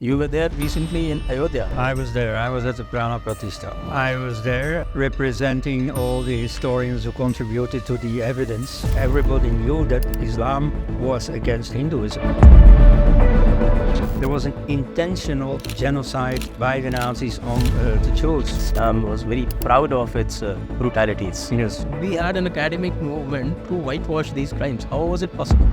You were there recently in Ayodhya. I was there. I was at the Pratishtha. I was there representing all the historians who contributed to the evidence. Everybody knew that Islam was against Hinduism. There was an intentional genocide by the Nazis on the Jews. Islam was very proud of its brutalities. Yes. We had an academic movement to whitewash these crimes. How was it possible?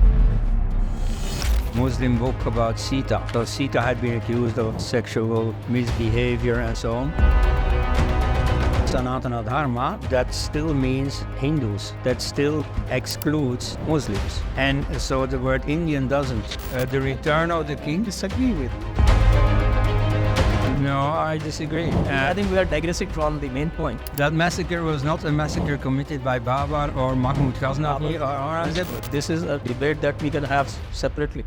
Muslim book about Sita. So Sita had been accused of sexual misbehavior and so on. Sanatana Dharma, that still means Hindus. That still excludes Muslims. And so the word Indian doesn't. The return of the king. Disagree with. No, I disagree. I think we are digressing from the main point. That massacre was not a massacre committed by Babar or Mahmud Ghaznavi or Aurangzeb. This is a debate that we can have separately.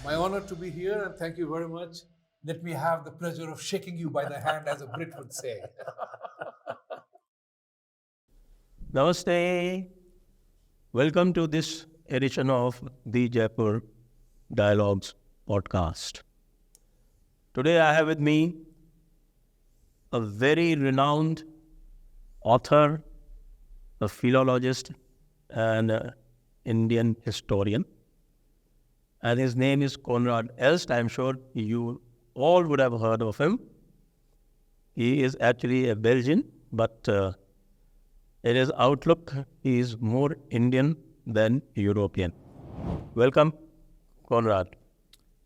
My honor to be here, and thank you very much. Let me have the pleasure of shaking you by the hand, as a Brit would say. Namaste. Welcome to this edition of the Jaipur Dialogues podcast. Today I have with me a very renowned author, a philologist, and an Indian historian. And his name is Koenraad Elst. I'm sure you all would have heard of him. He is actually a Belgian, but in his outlook, he is more Indian than European. Welcome, Koenraad.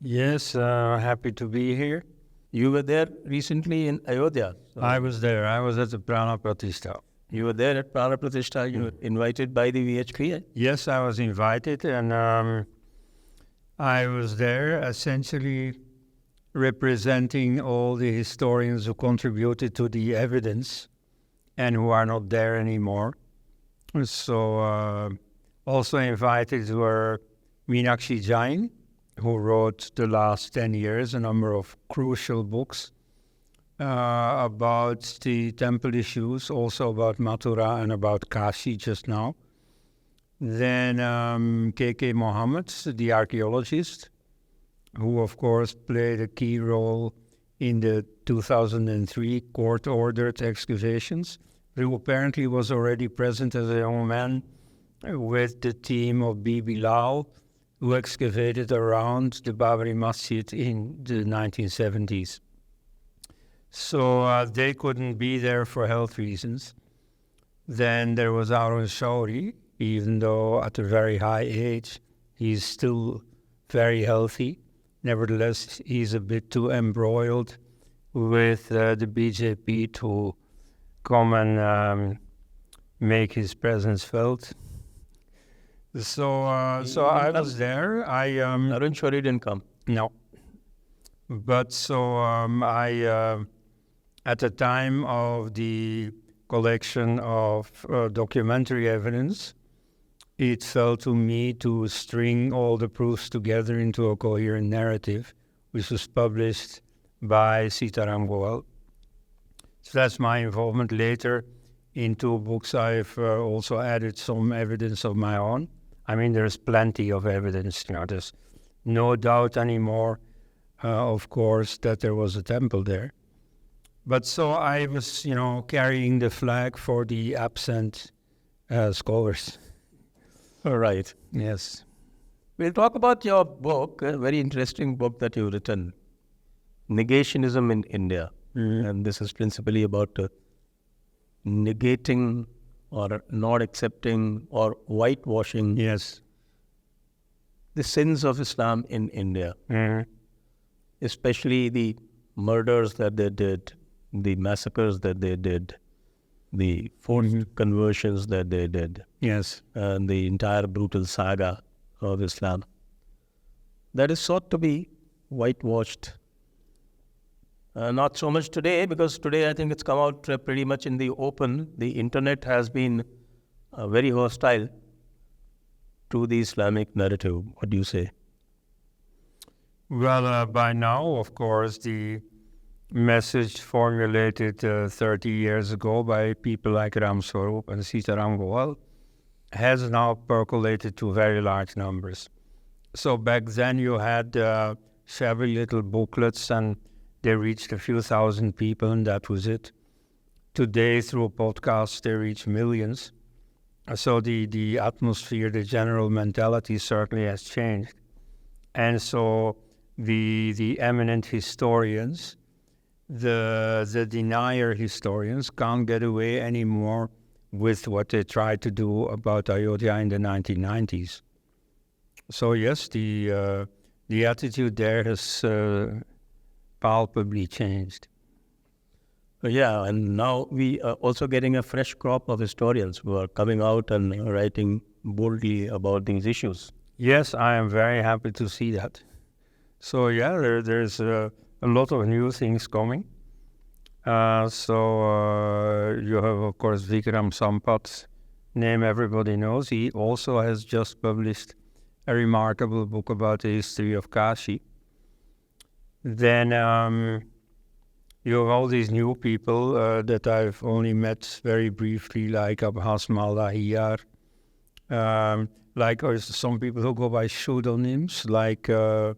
Yes, happy to be here. You were there recently in Ayodhya. So I was there. I was at the Pratishtha. you were there at Pratishtha. You were invited by the VHP. Yes, I was invited, and I was there essentially representing all the historians who contributed to the evidence and who are not there anymore. So also invited were Meenakshi Jain, who wrote the last 10 years a number of crucial books about the temple issues, also about Mathura and about Kashi just now. Then K.K. Mohammed, the archaeologist, who of course played a key role in the 2003 court-ordered excavations, who apparently was already present as a young man with the team of Bibi Lal, who excavated around the Babri Masjid in the 1970s. So they couldn't be there for health reasons. Then there was Arun Shauri. Even though at a very high age, he's still very healthy. Nevertheless, he's a bit too embroiled with the BJP to come and make his presence felt. So I was there. Arun Shauri didn't come. No. But so I, at the time of the collection of documentary evidence, it fell to me to string all the proofs together into a coherent narrative, which was published by Sitaram Goel. So that's my involvement. Later, in two books, I've also added some evidence of my own. I mean, there's plenty of evidence. There's no doubt anymore, of course, that there was a temple there. But so I was, carrying the flag for the absent scholars. All right. Yes. We'll talk about your book, a very interesting book that you've written, Negationism in India. Mm-hmm. And this is principally about negating or not accepting or whitewashing Yes. the sins of Islam in India, Mm-hmm. especially the murders that they did, the massacres that they did, the forced conversions that they did, Yes. and the entire brutal saga of Islam. That is sought to be whitewashed. Not so much today, because today I think it's come out pretty much in the open. The internet has been very hostile to the Islamic narrative. What do you say? Well, by now, of course, the message formulated 30 years ago by people like Ram Swarup and Sitaram Goel has now percolated to very large numbers. So back then you had shabby little booklets and they reached a few thousand people and that was it. Today, through podcasts, they reach millions. So the atmosphere, the general mentality certainly has changed. And so the eminent historians, the denier historians can't get away anymore with what they tried to do about Ayodhya in the 1990s. So yes, the attitude there has palpably changed. Yeah, and now we are also getting a fresh crop of historians who are coming out and writing boldly about these issues. Yes, I am very happy to see that. So yeah, there's a lot of new things coming. You have, of course, Vikram Sampath's name everybody knows. He also has just published a remarkable book about the history of Kashi. Then you have all these new people that I've only met very briefly, like Abhas Malahiyar, like some people who go by pseudonyms, like True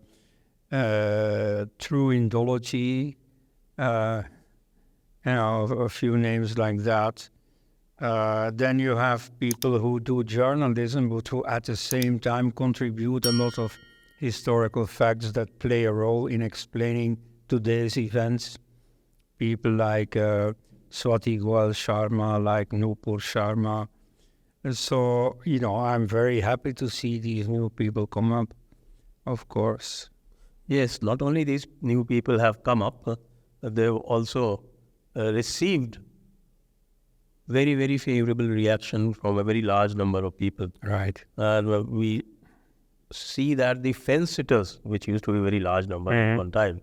Indology, a few names like that. Then you have people who do journalism, but who at the same time contribute a lot of historical facts that play a role in explaining today's events. People like Swati Goel Sharma, like Nupur Sharma. And so, I'm very happy to see these new people come up, of course. Yes, not only these new people have come up, they've also received very, very favorable reaction from a very large number of people. Right. And we see that the fence-sitters, which used to be a very large number at one time,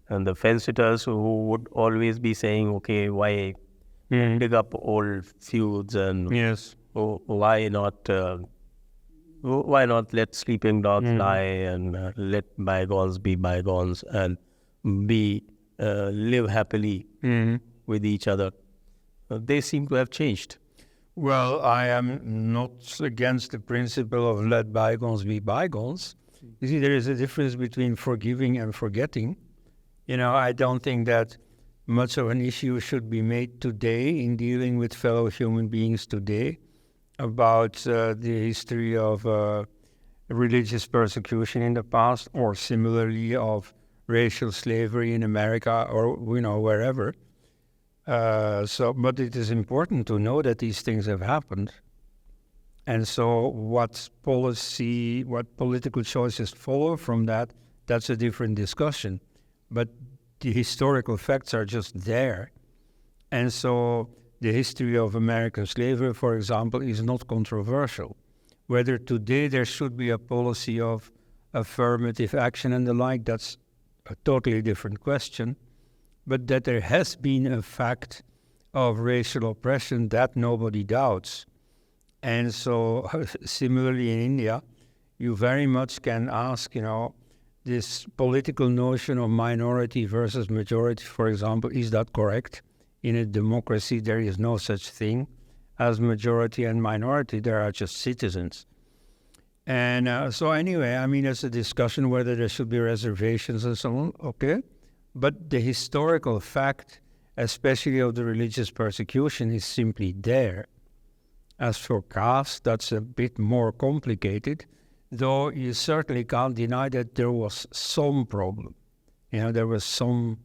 and the fence-sitters who would always be saying, okay, why dig up old feuds and yes, why not let sleeping dogs lie and let bygones be bygones and live happily with each other. They seem to have changed. Well, I am not against the principle of let bygones be bygones. You see, there is a difference between forgiving and forgetting. I don't think that much of an issue should be made today in dealing with fellow human beings today about the history of religious persecution in the past, or similarly of racial slavery in America or wherever. But it is important to know that these things have happened. And so what political choices follow from that, that's a different discussion. But the historical facts are just there. And so the history of American slavery, for example, is not controversial. Whether today there should be a policy of affirmative action and the like, that's a totally different question. But that there has been a fact of racial oppression, that nobody doubts. And so similarly in India, you very much can ask, this political notion of minority versus majority, for example, is that correct? In a democracy, there is no such thing as majority and minority. There are just citizens. And so anyway, it's a discussion whether there should be reservations and so on, okay? But the historical fact, especially of the religious persecution, is simply there. As for caste, that's a bit more complicated, though you certainly can't deny that there was some problem. There was some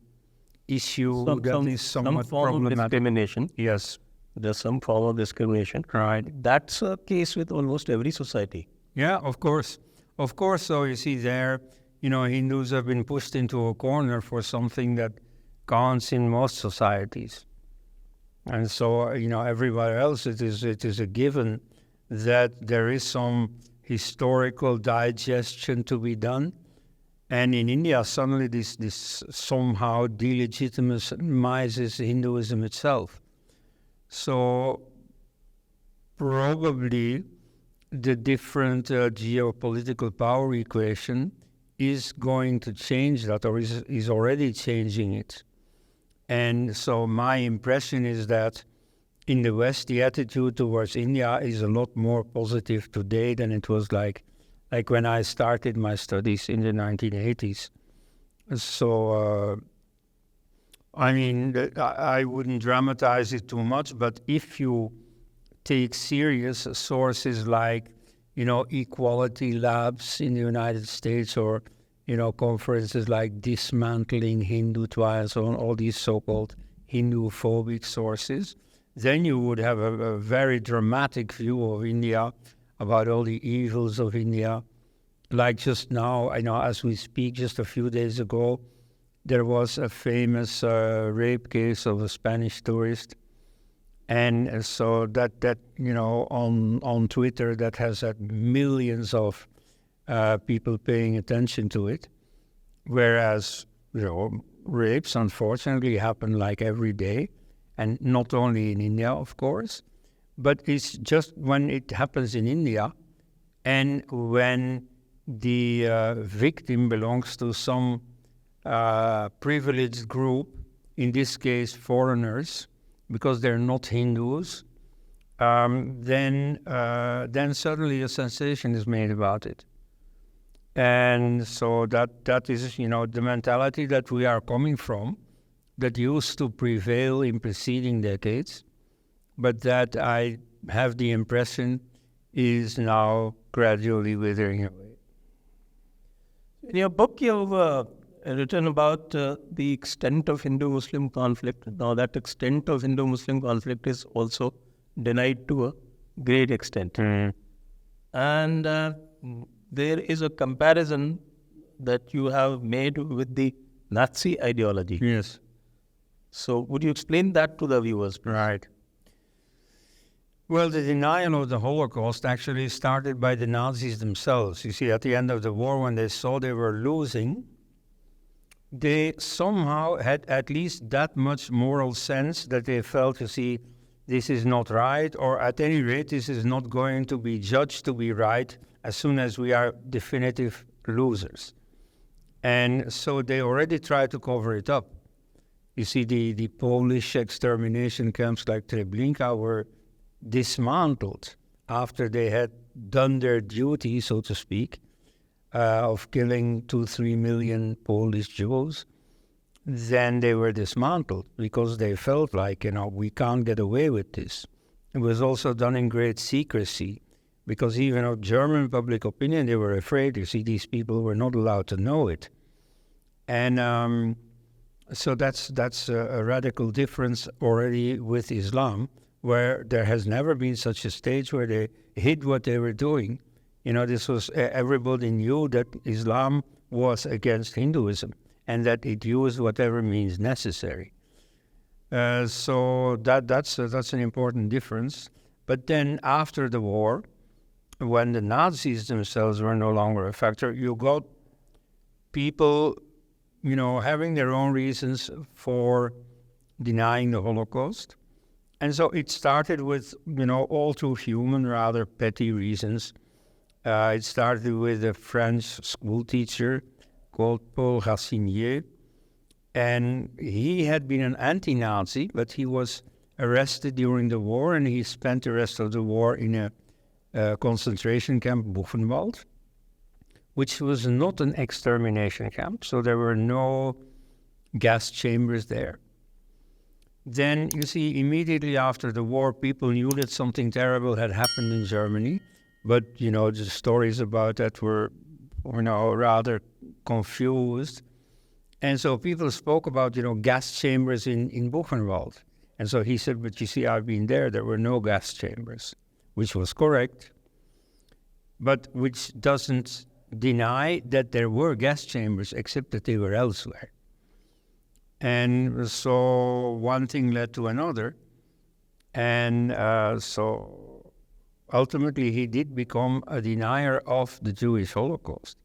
issue that is somewhat some form of discrimination. Yes. There's some form of discrimination. Right. That's a case with almost every society. Yeah, of course. Of course, so you see there, Hindus have been pushed into a corner for something that counts in most societies. And so, everywhere else, it is a given that there is some historical digestion to be done. And in India, suddenly this somehow delegitimizes Hinduism itself. So probably the different geopolitical power equation is going to change that, or is already changing it. And so my impression is that in the West, the attitude towards India is a lot more positive today than it was like when I started my studies in the 1980s. So, I mean, I wouldn't dramatize it too much, but if you take serious sources like, Equality Labs in the United States, or, conferences like Dismantling Hindutva and so on, all these so-called Hindu-phobic sources, then you would have a very dramatic view of India, about all the evils of India. Like just now, I know as we speak, just a few days ago, there was a famous rape case of a Spanish tourist. And so that on Twitter, that has had millions of people paying attention to it. Whereas, rapes unfortunately happen like every day. And not only in India, of course, but it's just when it happens in India and when the victim belongs to some privileged group, in this case foreigners, because they're not Hindus, then suddenly a sensation is made about it. And so that is, the mentality that we are coming from, that used to prevail in preceding decades, but that I have the impression is now gradually withering away. In your book, you've written about the extent of Hindu-Muslim conflict. Now, that extent of Hindu-Muslim conflict is also denied to a great extent. And there is a comparison that you have made with the Nazi ideology. Yes. So would you explain that to the viewers, please? Right. Well, the denial of the Holocaust actually started by the Nazis themselves. You see, at the end of the war, when they saw they were losing, they somehow had at least that much moral sense that they felt, this is not right, or at any rate, this is not going to be judged to be right as soon as we are definitive losers. And so they already tried to cover it up. You see, the Polish extermination camps like Treblinka were dismantled after they had done their duty, so to speak, of killing 2-3 million Polish Jews. Then they were dismantled because they felt like, we can't get away with this. It was also done in great secrecy because even of German public opinion, they were afraid. You see, these people were not allowed to know it. And so that's a radical difference already with Islam, where there has never been such a stage where they hid what they were doing. This was, everybody knew that Islam was against Hinduism and that it used whatever means necessary. So that's an important difference. But then after the war, when the Nazis themselves were no longer a factor, you got people having their own reasons for denying the Holocaust. And so it started with, all too human, rather petty reasons. It started with a French school teacher called Paul Racinier. And he had been an anti-Nazi, but he was arrested during the war, and he spent the rest of the war in a concentration camp, Buchenwald, which was not an extermination camp, so there were no gas chambers there. Then, you see, immediately after the war, people knew that something terrible had happened in Germany, but, the stories about that were rather confused. And so people spoke about, gas chambers in Buchenwald. And so he said, but you see, I've been there were no gas chambers, which was correct, but which doesn't deny that there were gas chambers, except that they were elsewhere. And so one thing led to another. And so ultimately he did become a denier of the Jewish Holocaust.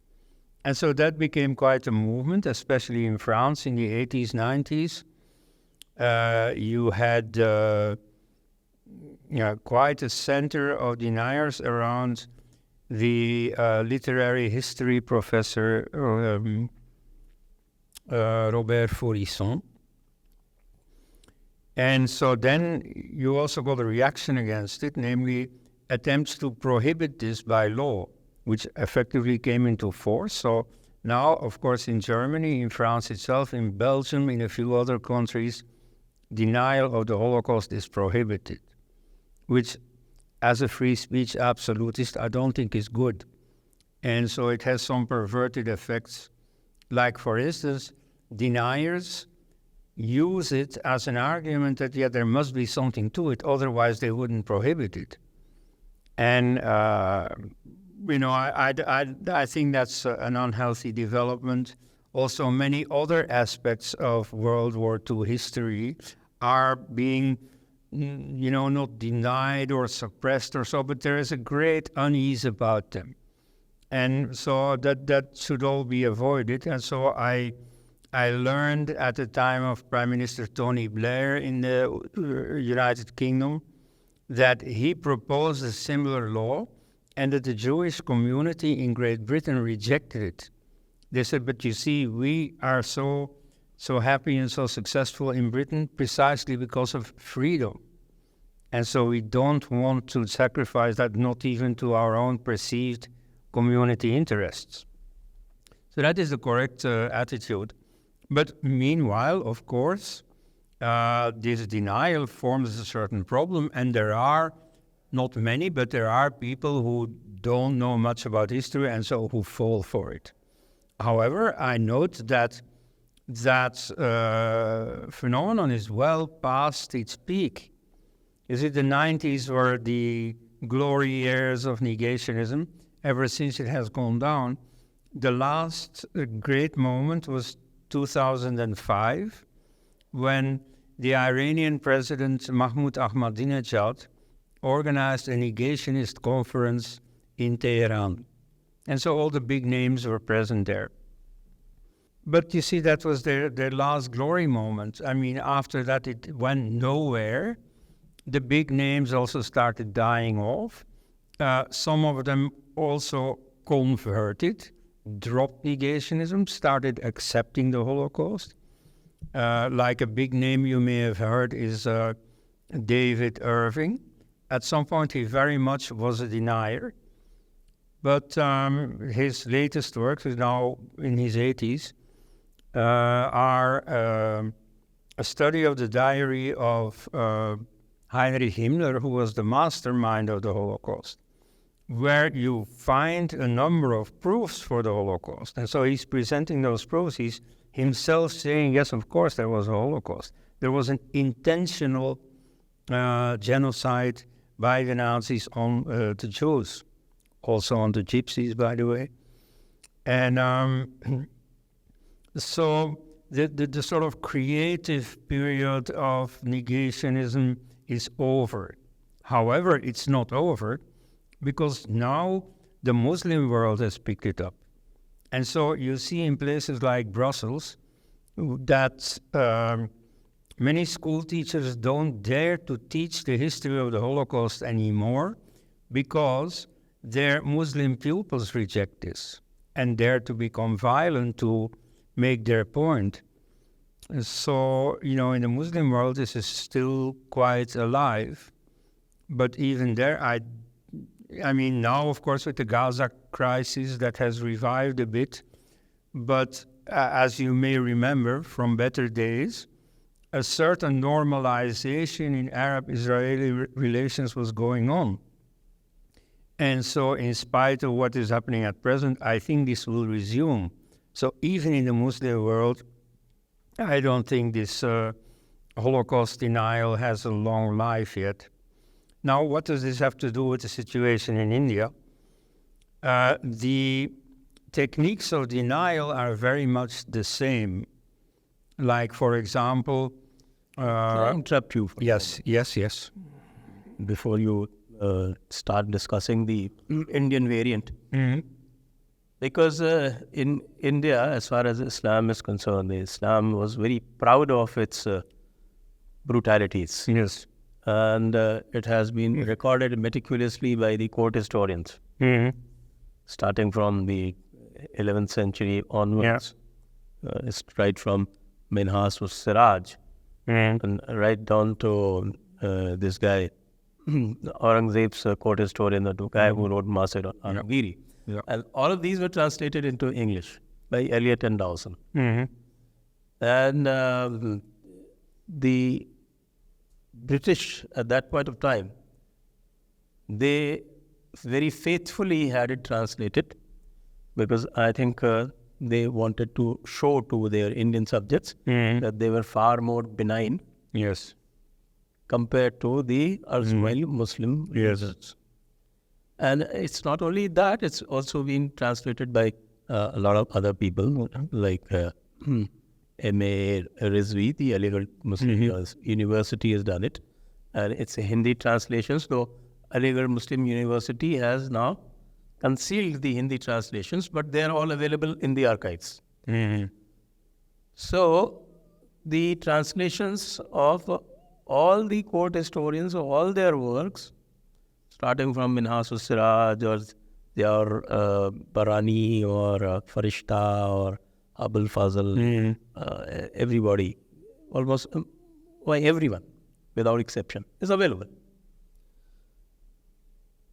And so that became quite a movement, especially in France in the 80s, 90s. You had quite a center of deniers around the literary history professor Robert Faurisson, And so then you also got a reaction against it, namely attempts to prohibit this by law, which effectively came into force. So now, of course, in Germany, in France itself, in Belgium, in a few other countries, denial of the Holocaust is prohibited, which, as a free speech absolutist, I don't think is good. And so it has some perverted effects. Like, for instance, deniers use it as an argument that, yeah, there must be something to it, otherwise they wouldn't prohibit it. And, I think that's an unhealthy development. Also, many other aspects of World War II history are being, not denied or suppressed or so, but there is a great unease about them. And so that should all be avoided. And so I learned at the time of Prime Minister Tony Blair in the United Kingdom that he proposed a similar law and that the Jewish community in Great Britain rejected it. They said, but you see, we are so happy and so successful in Britain precisely because of freedom. And so we don't want to sacrifice that, not even to our own perceived community interests. So that is the correct attitude. But meanwhile, of course, this denial forms a certain problem, and there are not many, but there are people who don't know much about history and so who fall for it. However, I note that phenomenon is well past its peak. You see, the 90s were the glory years of negationism. Ever since it has gone down, the last great moment was 2005, when the Iranian president Mahmoud Ahmadinejad organized a negationist conference in Tehran. And so all the big names were present there. But you see, that was their last glory moment. I mean, after that, it went nowhere. The big names also started dying off. Some of them also converted, dropped negationism, started accepting the Holocaust. Like a big name you may have heard is David Irving. At some point, he very much was a denier. But his latest works, is now in his 80s, are a study of the diary of Heinrich Himmler, who was the mastermind of the Holocaust, where you find a number of proofs for the Holocaust. And so he's presenting those proofs. He's himself saying, yes, of course, there was a Holocaust. There was an intentional genocide by the Nazis on the Jews, also on the Gypsies, by the way. And so the sort of creative period of negationism is over. However, it's not over because now the Muslim world has picked it up. And so you see in places like Brussels that many school teachers don't dare to teach the history of the Holocaust anymore because their Muslim pupils reject this and dare to become violent to make their point. So, in the Muslim world, this is still quite alive. But even there, I mean, now, of course, with the Gaza crisis, that has revived a bit. But as you may remember from better days, a certain normalization in Arab-Israeli relations was going on. And so, in spite of what is happening at present, I think this will resume. So even in the Muslim world, I don't think this Holocaust denial has a long life yet. Now, what does this have to do with the situation in India? The techniques of denial are very much the same. Like, for example... Can I interrupt you? Yes. Before you start discussing the Indian variant. Mm-hmm. Because in India, as far as Islam is concerned, Islam was very proud of its brutalities. Yes. And it has been recorded meticulously by the court historians, starting from the 11th century onwards. It's right from Minhas to Siraj. and right down to this guy, Aurangzeb's court historian, the guy who wrote Massacres on Giri. Yeah. And all of these were translated into English by Eliot and Dawson. And the British at that point of time, they very faithfully had it translated, because I think they wanted to show to their Indian subjects that they were far more benign Yes. compared to the erstwhile Muslim users. And it's not only that, it's also been translated by a lot of other people, like M.A. Rizvi, the Aligarh Muslim University has done it. And it's a Hindi translation. So Aligarh Muslim University has now concealed the Hindi translations, but they are all available in the archives. So the translations of all the court historians, all their works, starting from Minhas Siraj or their Barani or Farishta or Abul Fazl, everybody, almost everyone, without exception, is available.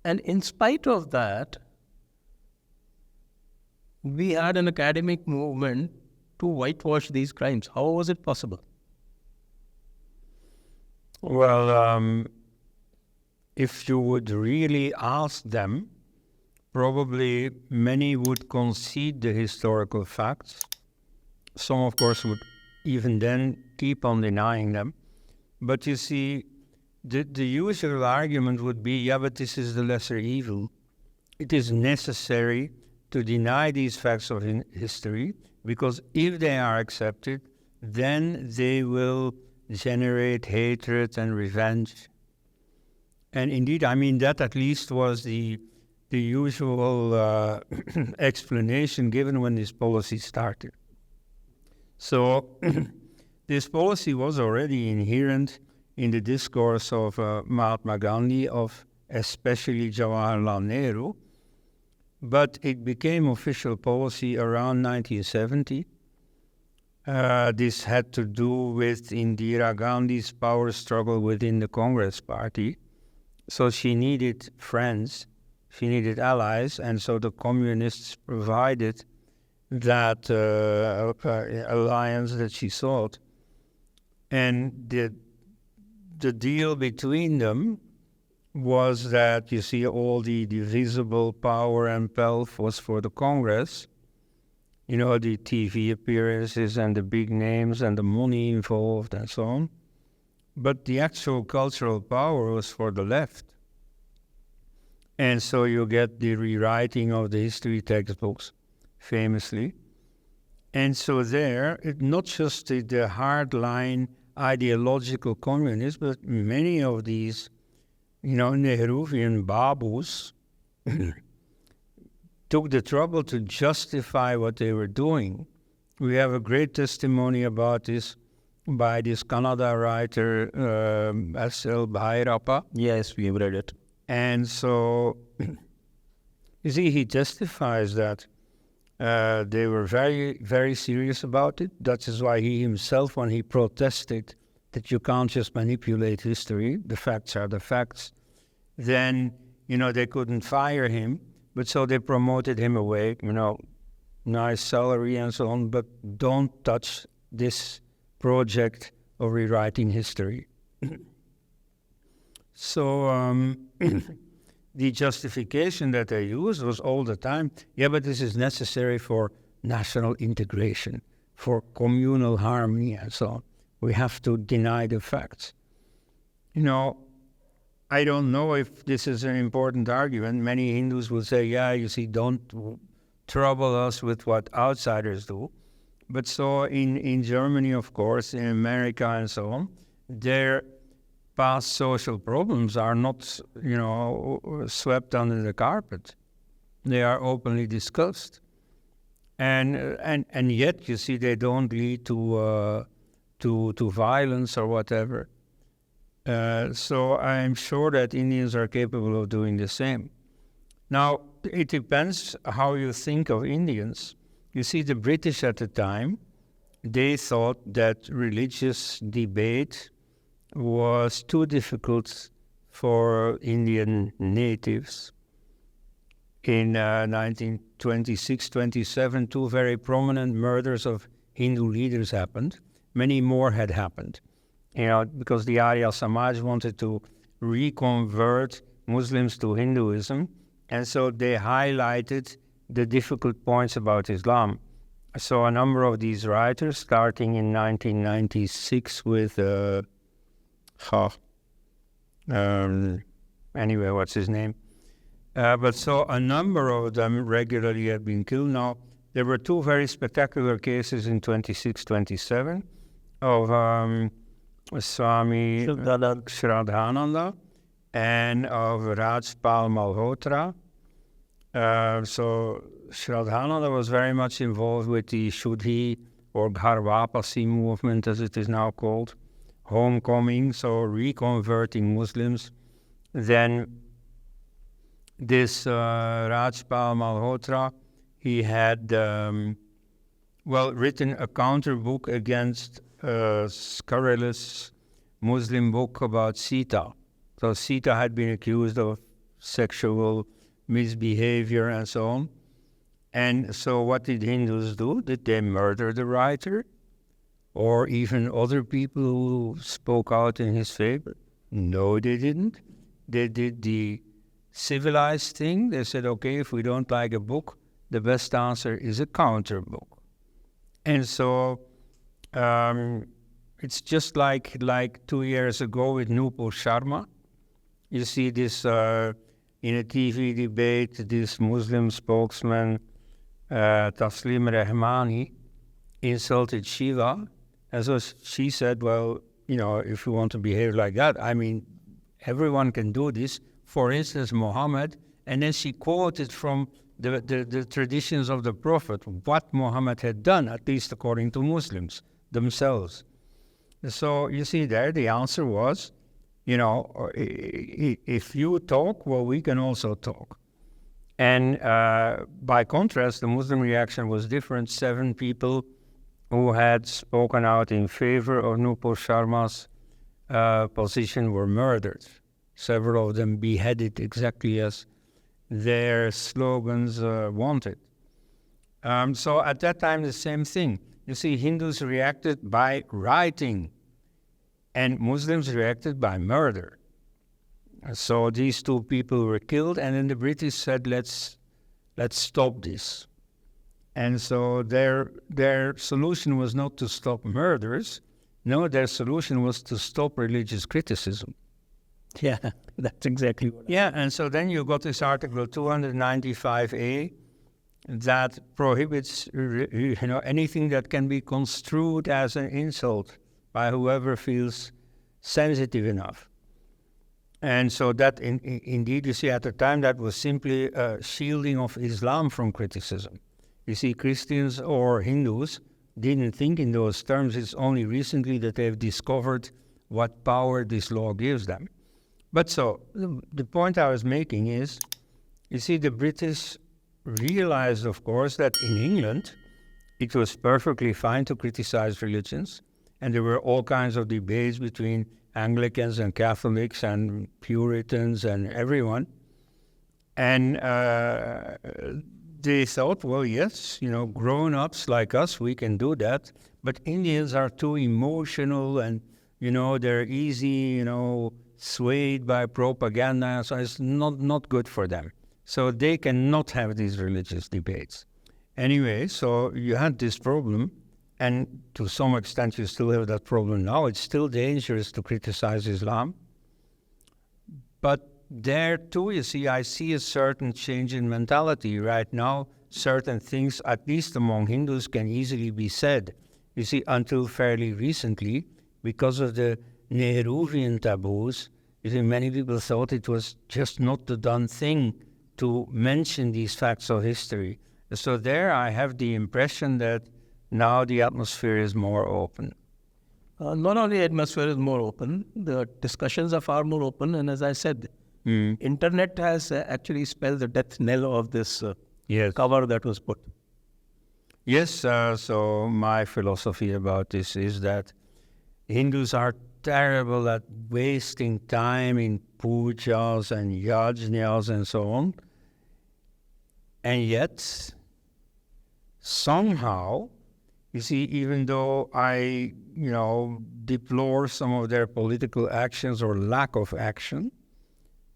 And in spite of that, we had an academic movement to whitewash these crimes. How was it possible? Well, if you would really ask them, probably many would concede the historical facts. Some, of course, would even then keep on denying them. But you see, the usual argument would be, yeah, but this is the lesser evil. It is necessary to deny these facts of history, because if they are accepted, then they will generate hatred and revenge. And indeed, I mean, that at least was the usual explanation given when this policy started. So this policy was already inherent in the discourse of Mahatma Gandhi, of especially Jawaharlal Nehru, but it became official policy around 1970. This had to do with Indira Gandhi's power struggle within the Congress party. So she needed friends, she needed allies, and so the communists provided that alliance that she sought. And the deal between them was that, you see, all the visible power and pelf was for the Congress. You know, the TV appearances and the big names and the money involved and so on. But the actual cultural power was for the left. And so you get the rewriting of the history textbooks, famously. And so there, not just the hardline ideological communists, but many of these, you know, Nehruvian babus took the trouble to justify what they were doing. We have a great testimony about this by this Kannada writer, S.L. Bhairappa. Yes, we have read it. And so, you see, he testifies that they were very, very serious about it. That is why he himself, when he protested that you can't just manipulate history, the facts are the facts, then, you know, they couldn't fire him. But so they promoted him away, you know, nice salary and so on, but don't touch this project of rewriting history. So the justification that they used was all the time, yeah, but this is necessary for national integration, for communal harmony and so on. We have to deny the facts. You know, I don't know if this is an important argument. Many Hindus will say, yeah, you see, don't trouble us with what outsiders do. But so in Germany, of course, in America and so on, their past social problems are not, you know, swept under the carpet. They are openly discussed. And yet, you see, they don't lead to violence or whatever. So I'm sure that Indians are capable of doing the same. Now, it depends how you think of Indians. You see, the British at the time they thought that religious debate was too difficult for Indian natives. In 1926-27, two very prominent murders of Hindu leaders happened. Many more had happened, because the Arya Samaj wanted to reconvert Muslims to Hinduism, and so they highlighted the difficult points about Islam. So a number of these writers, starting in 1996 with, anyway, what's his name? But so a number of them regularly had been killed. Now, there were two very spectacular cases in 26-27 of Swami Shraddhananda and of Rajpal Malhotra. So Shraddhananda was very much involved with the Shuddhi or Ghar Wapasi movement, as it is now called, homecoming, so reconverting Muslims. Then this Rajpal Malhotra, he had written a counter book against a scurrilous Muslim book about Sita. So Sita had been accused of sexual misbehavior and so on. And so what did Hindus do? Did they murder the writer? Or even other people who spoke out in his favor? No, they didn't. They did the civilized thing. They said, okay, if we don't like a book, the best answer is a counter book. And so it's just like 2 years ago with Nupur Sharma. You see this in a TV debate, this Muslim spokesman, Taslim Rahmani, insulted Shiva. And so she said, well, if you want to behave like that, everyone can do this. For instance, Muhammad, and then she quoted from the traditions of the Prophet, what Muhammad had done, at least according to Muslims themselves. So you see there, the answer was, if you talk, well, we can also talk. And by contrast, the Muslim reaction was different. 7 people who had spoken out in favor of Nupur Sharma's position were murdered. Several of them beheaded exactly as their slogans wanted. So at that time, the same thing. You see, Hindus reacted by writing, and Muslims reacted by murder. So these two people were killed, and then the British said, let's stop this. And so their solution was not to stop murders. No, their solution was to stop religious criticism. Yeah, that's exactly what. Yeah, and so then you got this Article 295A that prohibits anything that can be construed as an insult by whoever feels sensitive enough. And so that indeed, you see, at the time that was simply a shielding of Islam from criticism. You see, Christians or Hindus didn't think in those terms. It's only recently that they've discovered what power this law gives them. But so, the point I was making is, you see, the British realized, of course, that in England, it was perfectly fine to criticize religions, and there were all kinds of debates between Anglicans and Catholics and Puritans and everyone. And they thought, well, yes, grown-ups like us, we can do that, but Indians are too emotional and, they're easy, swayed by propaganda, so it's not good for them. So they cannot have these religious debates. Anyway, so you had this problem, and to some extent you still have that problem now. It's still dangerous to criticize Islam. But there too, you see, I see a certain change in mentality. Right now, certain things, at least among Hindus, can easily be said. You see, until fairly recently, because of the Nehruvian taboos, you see, many people thought it was just not the done thing to mention these facts of history. So there I have the impression that now the atmosphere is more open. Not only atmosphere is more open, the discussions are far more open. And as I said, internet has actually spelled the death knell of this Yes. cover that was put. Yes, so my philosophy about this is that Hindus are terrible at wasting time in pujas and yajnas and so on. And yet, somehow, you see, even though I, deplore some of their political actions or lack of action,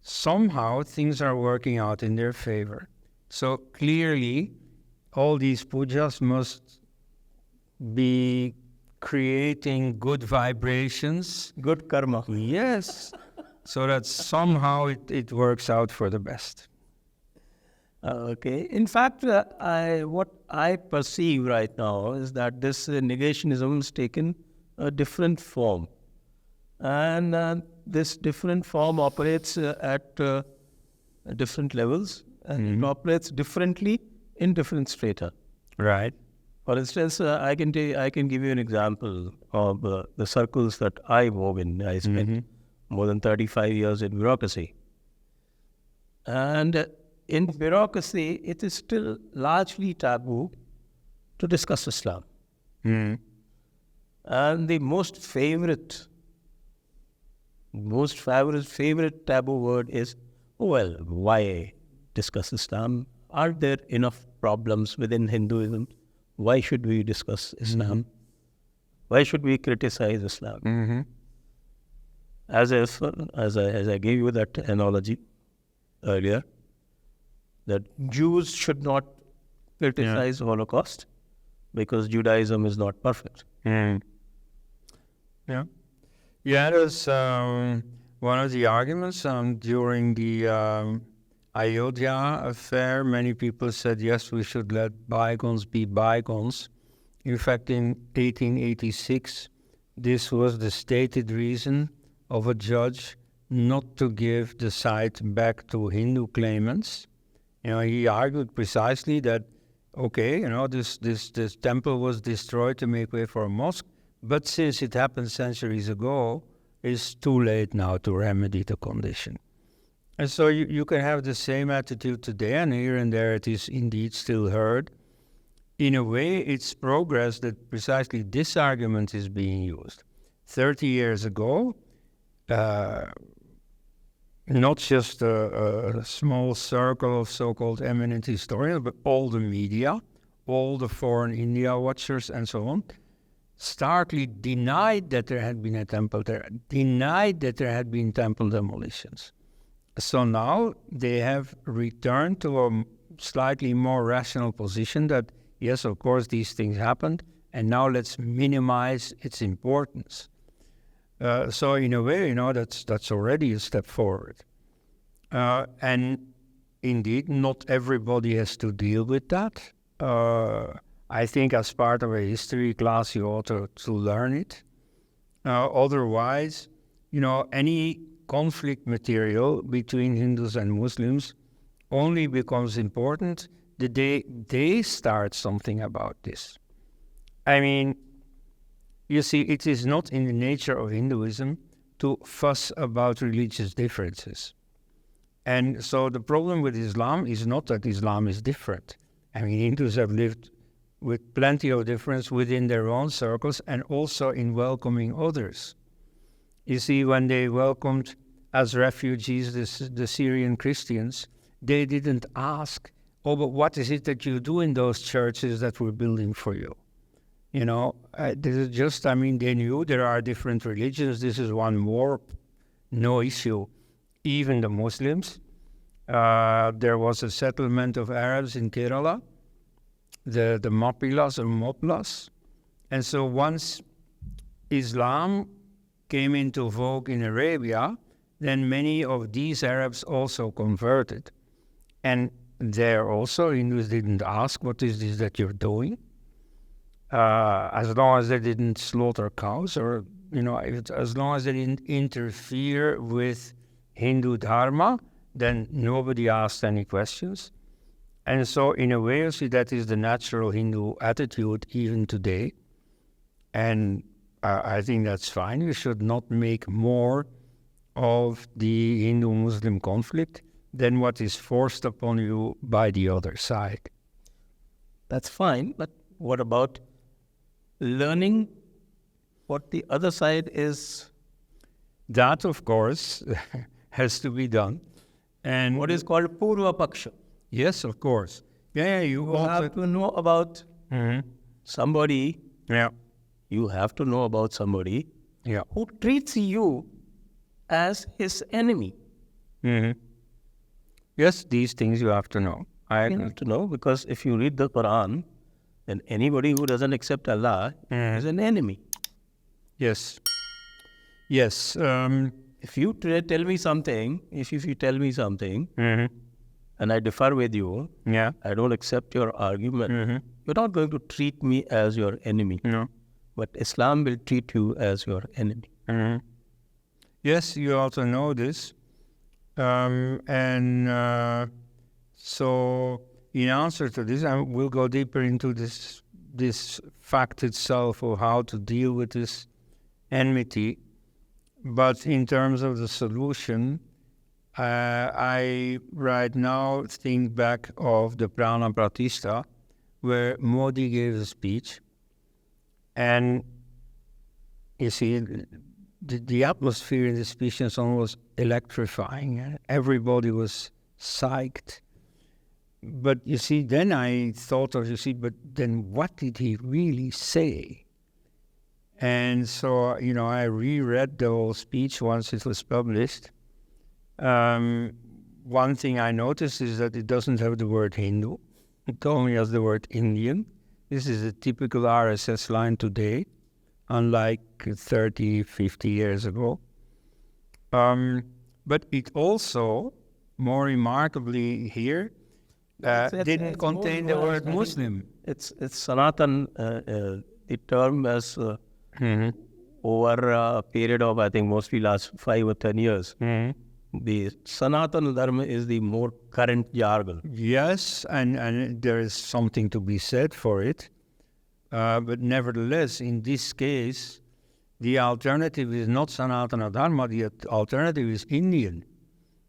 somehow things are working out in their favor. So clearly, all these pujas must be creating good vibrations. Good karma. Yes. So that somehow it works out for the best. Okay. In fact, what I perceive right now is that this negationism has taken a different form. And this different form operates at different levels and it operates differently in different strata. Right. For instance, I can give you an example of the circles that I move in. I spent more than 35 years in bureaucracy. And in bureaucracy, it is still largely taboo to discuss Islam. And the most favorite taboo word is, well, why discuss Islam? Are there enough problems within Hinduism? Why should we discuss Islam? Why should we criticize Islam? As I gave you that analogy earlier, that Jews should not criticize Holocaust because Judaism is not perfect. Yeah, that's one of the arguments during the Ayodhya affair. Many people said, yes, we should let bygones be bygones. In fact, in 1886, this was the stated reason of a judge not to give the site back to Hindu claimants. He argued precisely that, okay, this temple was destroyed to make way for a mosque, but since it happened centuries ago, it's too late now to remedy the condition. And so you can have the same attitude today, and here and there it is indeed still heard. In a way, it's progress that precisely this argument is being used. 30 years ago, not just a small circle of so-called eminent historians, but all the media, all the foreign India watchers and so on, starkly denied that there had been a temple there, denied that there had been temple demolitions. So now they have returned to a slightly more rational position that, yes, of course, these things happened, and now let's minimize its importance. So in a way, that's already a step forward. And indeed, not everybody has to deal with that. I think as part of a history class, you ought to learn it. Otherwise, any conflict material between Hindus and Muslims only becomes important the day they start something about this. I mean, you see, it is not in the nature of Hinduism to fuss about religious differences. And so the problem with Islam is not that Islam is different. I mean, Hindus have lived with plenty of difference within their own circles and also in welcoming others. You see, when they welcomed as refugees the Syrian Christians, they didn't ask, oh, but what is it that you do in those churches that we're building for you? This is just, they knew there are different religions. This is one more, no issue. Even the Muslims. There was a settlement of Arabs in Kerala, the Mapilas or Moplas. And so once Islam came into vogue in Arabia, then many of these Arabs also converted. And there also, Hindus didn't ask, what is this that you're doing? As long as they didn't slaughter cows or, as long as they didn't interfere with Hindu dharma, then nobody asked any questions. And so in a way, you see, that is the natural Hindu attitude even today. And I think that's fine. You should not make more of the Hindu-Muslim conflict than what is forced upon you by the other side. That's fine, but what about learning what the other side is? That, of course, has to be done. And What is called Purva Paksha. yes, of course. Yeah, you You also... have to know about Mhm. somebody. Yeah, You have to know about somebody yeah. who treats you as his enemy. Hmm. Yes, these things you have to know. I You agree. have to know, because if you read the Quran, then anybody who doesn't accept Allah is an enemy. Yes. Yes. If you tell me something, if you tell me something Mhm. and I differ with you, Yeah. I don't accept your argument, Mhm. you're not going to treat me as your enemy. No. But Islam will treat you as your enemy. Mhm. Yes, you also know this. And so, in answer to this, we'll go deeper into this fact itself of how to deal with this enmity. But in terms of the solution, I right now think back of the Praan and Pratishtha, where Modi gave a speech, and you see, the atmosphere in the speech and so on was electrifying. Everybody was psyched. But you see, then I thought of, but then what did he really say? And so, I reread the whole speech once it was published. One thing I noticed is that it doesn't have the word Hindu. It only has the word Indian. This is a typical RSS line today, unlike 30, 50 years ago. But it also, more remarkably here, didn't contain the word Muslim. It's Sanatan, the term has over a period of, I think, mostly last 5 or 10 years. The Sanatan Dharma is the more current jargon. Yes, and there is something to be said for it. But nevertheless, in this case, the alternative is not Sanatana Dharma, the alternative is Indian.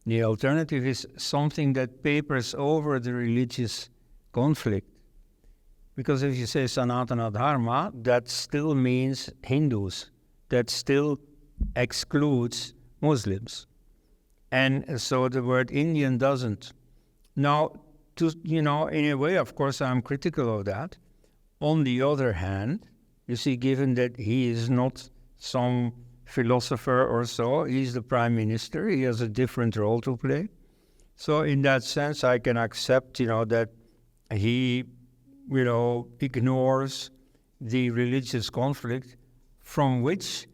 The alternative is something that papers over the religious conflict. Because if you say Sanatana Dharma, that still means Hindus. That still excludes Muslims. And so the word Indian doesn't. Now, in a way, of course, I'm critical of that. On the other hand, you see, given that he is not some philosopher or so, he's the prime minister, he has a different role to play. So in that sense, I can accept, that he, ignores the religious conflict from which,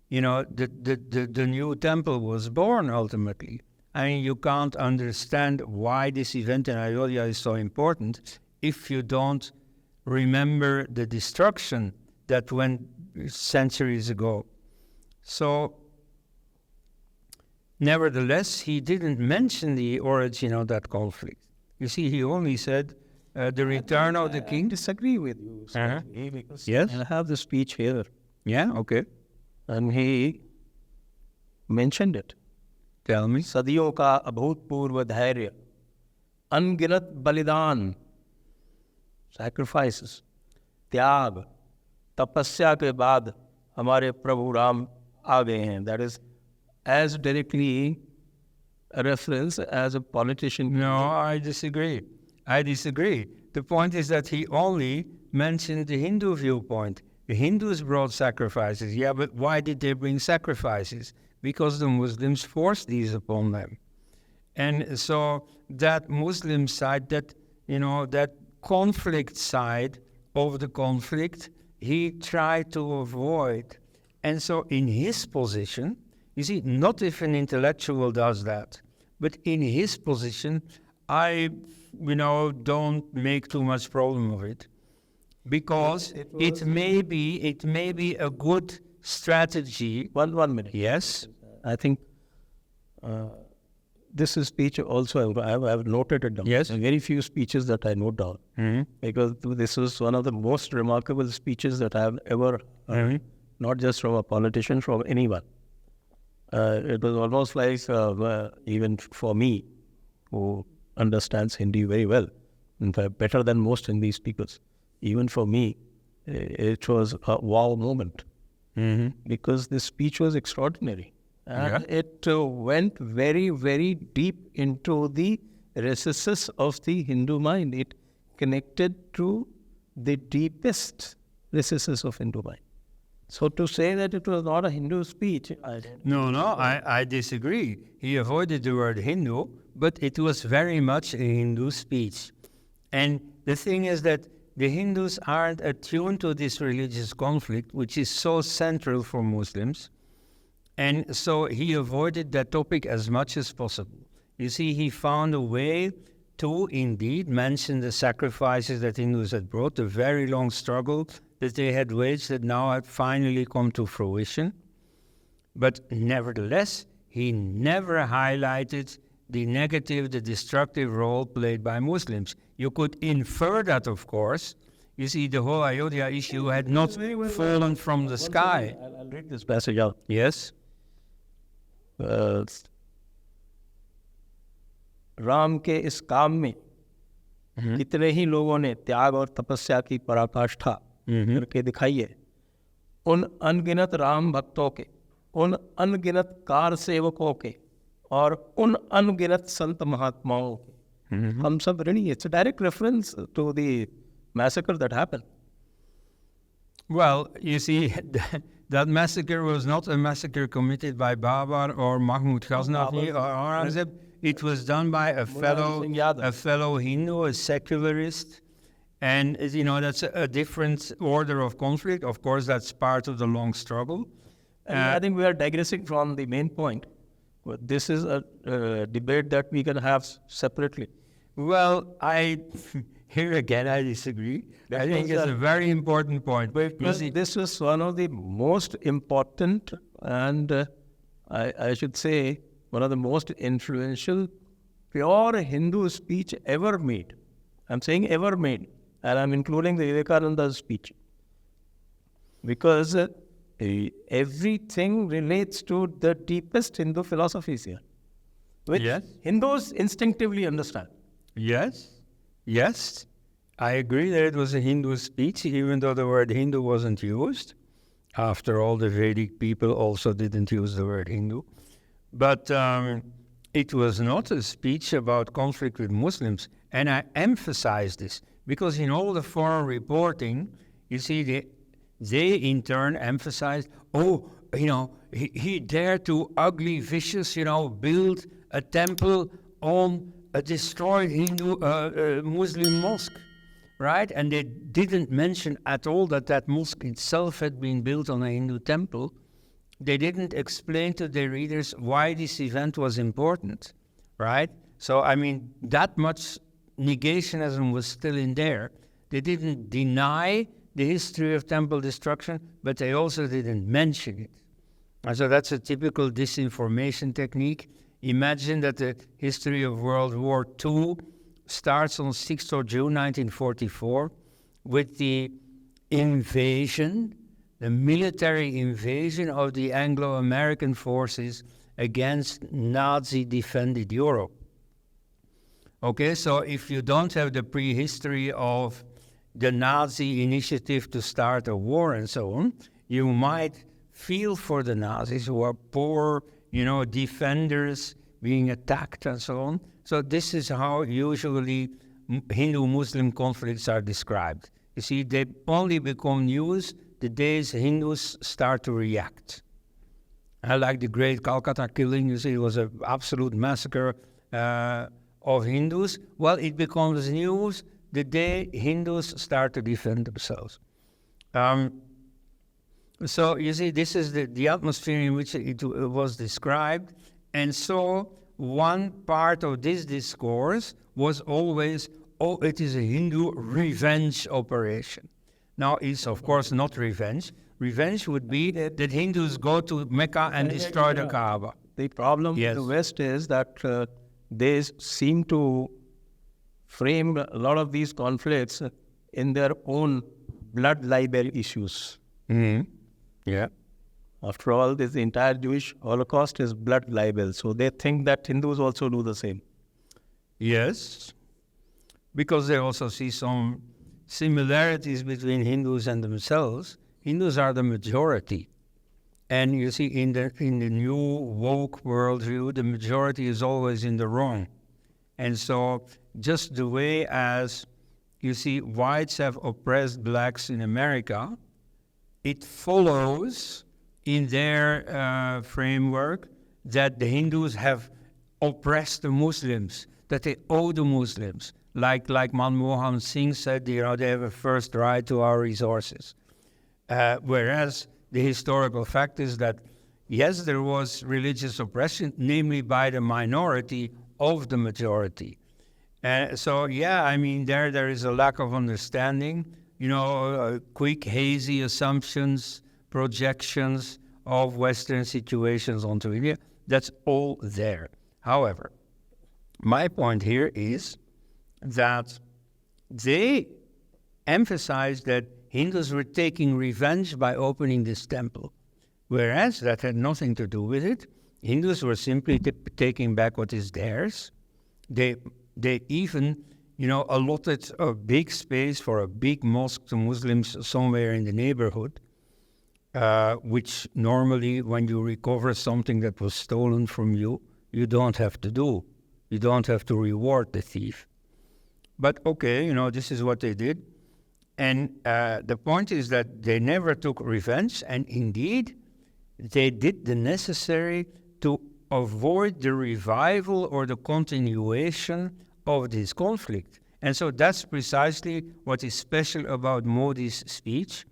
the new temple was born ultimately. I mean, you can't understand why this event in Ayodhya is so important if you don't remember the destruction that went centuries ago. So, nevertheless, he didn't mention the origin of that conflict. You see, he only said the return of the king. I disagree with you, slightly, because Yes? I have the speech here, Yeah, okay. and he mentioned it. Tell me. सदियों का अभूतपूर्व धैर्य, अनगिनत बलिदान, sacrifices, त्याग, तपस्या के बाद हमारे प्रभु राम आ गए हैं. That is as directly a reference as a politician. No, I disagree. The point is that he only mentioned the Hindu viewpoint. The Hindus brought sacrifices. Yeah, but why did they bring sacrifices? Because the Muslims forced these upon them. And so that Muslim side, that conflict side of the conflict, he tried to avoid. And so in his position, you see, not if an intellectual does that, but in his position, I, don't make too much problem of it. Because it may be a good strategy. One minute. Yes. I think this is speech also, I have noted it down. Yes. There are very few speeches that I note down. Because this is one of the most remarkable speeches that I have ever heard. Not just from a politician, from anyone. It was almost like, even for me, who understands Hindi very well, in fact, better than most Hindi speakers. even for me, it was a wow moment because the speech was extraordinary. And it went very, very deep into the recesses of the Hindu mind. It connected to the deepest recesses of Hindu mind. So to say that it was not a Hindu speech, I disagree. He avoided the word Hindu, but it was very much a Hindu speech. And the thing is that the Hindus aren't attuned to this religious conflict, which is so central for Muslims. And so he avoided that topic as much as possible. You see, he found a way to indeed mention the sacrifices that Hindus had brought, the very long struggle that they had waged that now had finally come to fruition. But nevertheless, he never highlighted the negative, the destructive role played by Muslims. You could infer that, of course. You see, the whole Ayodhya issue had not fallen from the sky. I'll read this passage out. Yes? Ram के इस काम में कितने ही लोगों ने त्याग और तपस्या की पराकाष्ठा करके दिखाई है। उन अनगिनत राम भक्तों के, उन अनगिनत कार सेवकों के और उन अनगिनत संत महात्माओं के हम सब ऋणी। It's a direct reference to the massacre that happened. Well, you see, that massacre was not a massacre committed by Babar or Mahmud Ghaznavi or Aurangzeb. It was done by a fellow Hindu, a secularist. And, you know, that's a different order of conflict. Of course, that's part of the long struggle. I think we are digressing from the main point. This is a debate that we can have separately. Well, here again, I disagree. I think it's a very important point. Because this was one of the most important and I should say one of the most influential pure Hindu speech ever made. I'm saying ever made. And I'm including the Vivekananda's speech. Because everything relates to the deepest Hindu philosophies here, which Hindus instinctively understand. Yes, I agree that it was a Hindu speech, even though the word Hindu wasn't used. After all, the Vedic people also didn't use the word Hindu. But it was not a speech about conflict with Muslims. And I emphasize this because in all the foreign reporting, you see, they in turn emphasized, he dared to ugly, vicious, build a temple on a destroyed Hindu Muslim mosque, right? And they didn't mention at all that mosque itself had been built on a Hindu temple. They didn't explain to their readers why this event was important, right? So, I mean, that much negationism was still in there. They didn't deny the history of temple destruction, but they also didn't mention it. And so that's a typical disinformation technique. Imagine that the history of World War II starts on 6th of June 1944 with the invasion, the military invasion of the Anglo-American forces against Nazi-defended Europe. Okay, so if you don't have the prehistory of the Nazi initiative to start a war and so on, you might feel for the Nazis who are poor, defenders being attacked and so on. So this is how usually Hindu-Muslim conflicts are described. You see, they only become news the days Hindus start to react. Like the great Calcutta killing, you see, it was an absolute massacre of Hindus. Well, it becomes news the day Hindus start to defend themselves. So, you see, this is the atmosphere in which it was described. And so, one part of this discourse was always, it is a Hindu revenge operation. Now, it's of course not revenge. Revenge would be that Hindus go to Mecca and destroy the Kaaba. The problem in the West is that they seem to frame a lot of these conflicts in their own blood libel issues. Mm-hmm. Yeah. After all, this entire Jewish Holocaust is blood libel. So they think that Hindus also do the same. Yes. Because they also see some similarities between Hindus and themselves, Hindus are the majority. And you see, in the new woke worldview, the majority is always in the wrong. And so just the way as, you see, whites have oppressed blacks in America, it follows in their framework that the Hindus have oppressed the Muslims, that they owe the Muslims. Like Manmohan Singh said, they have a first right to our resources. Whereas the historical fact is that, yes, there was religious oppression, namely by the minority of the majority. So, there is a lack of understanding, quick, hazy assumptions, projections of Western situations onto India. That's all there. However, my point here is that they emphasize that Hindus were taking revenge by opening this temple, whereas that had nothing to do with it. Hindus were simply taking back what is theirs. They even, allotted a big space for a big mosque to Muslims somewhere in the neighborhood, which normally when you recover something that was stolen from you, you don't have to do. You don't have to reward the thief. But okay, this is what they did. And the point is that they never took revenge, and indeed, they did the necessary to avoid the revival or the continuation of this conflict. And so that's precisely what is special about Modi's speech.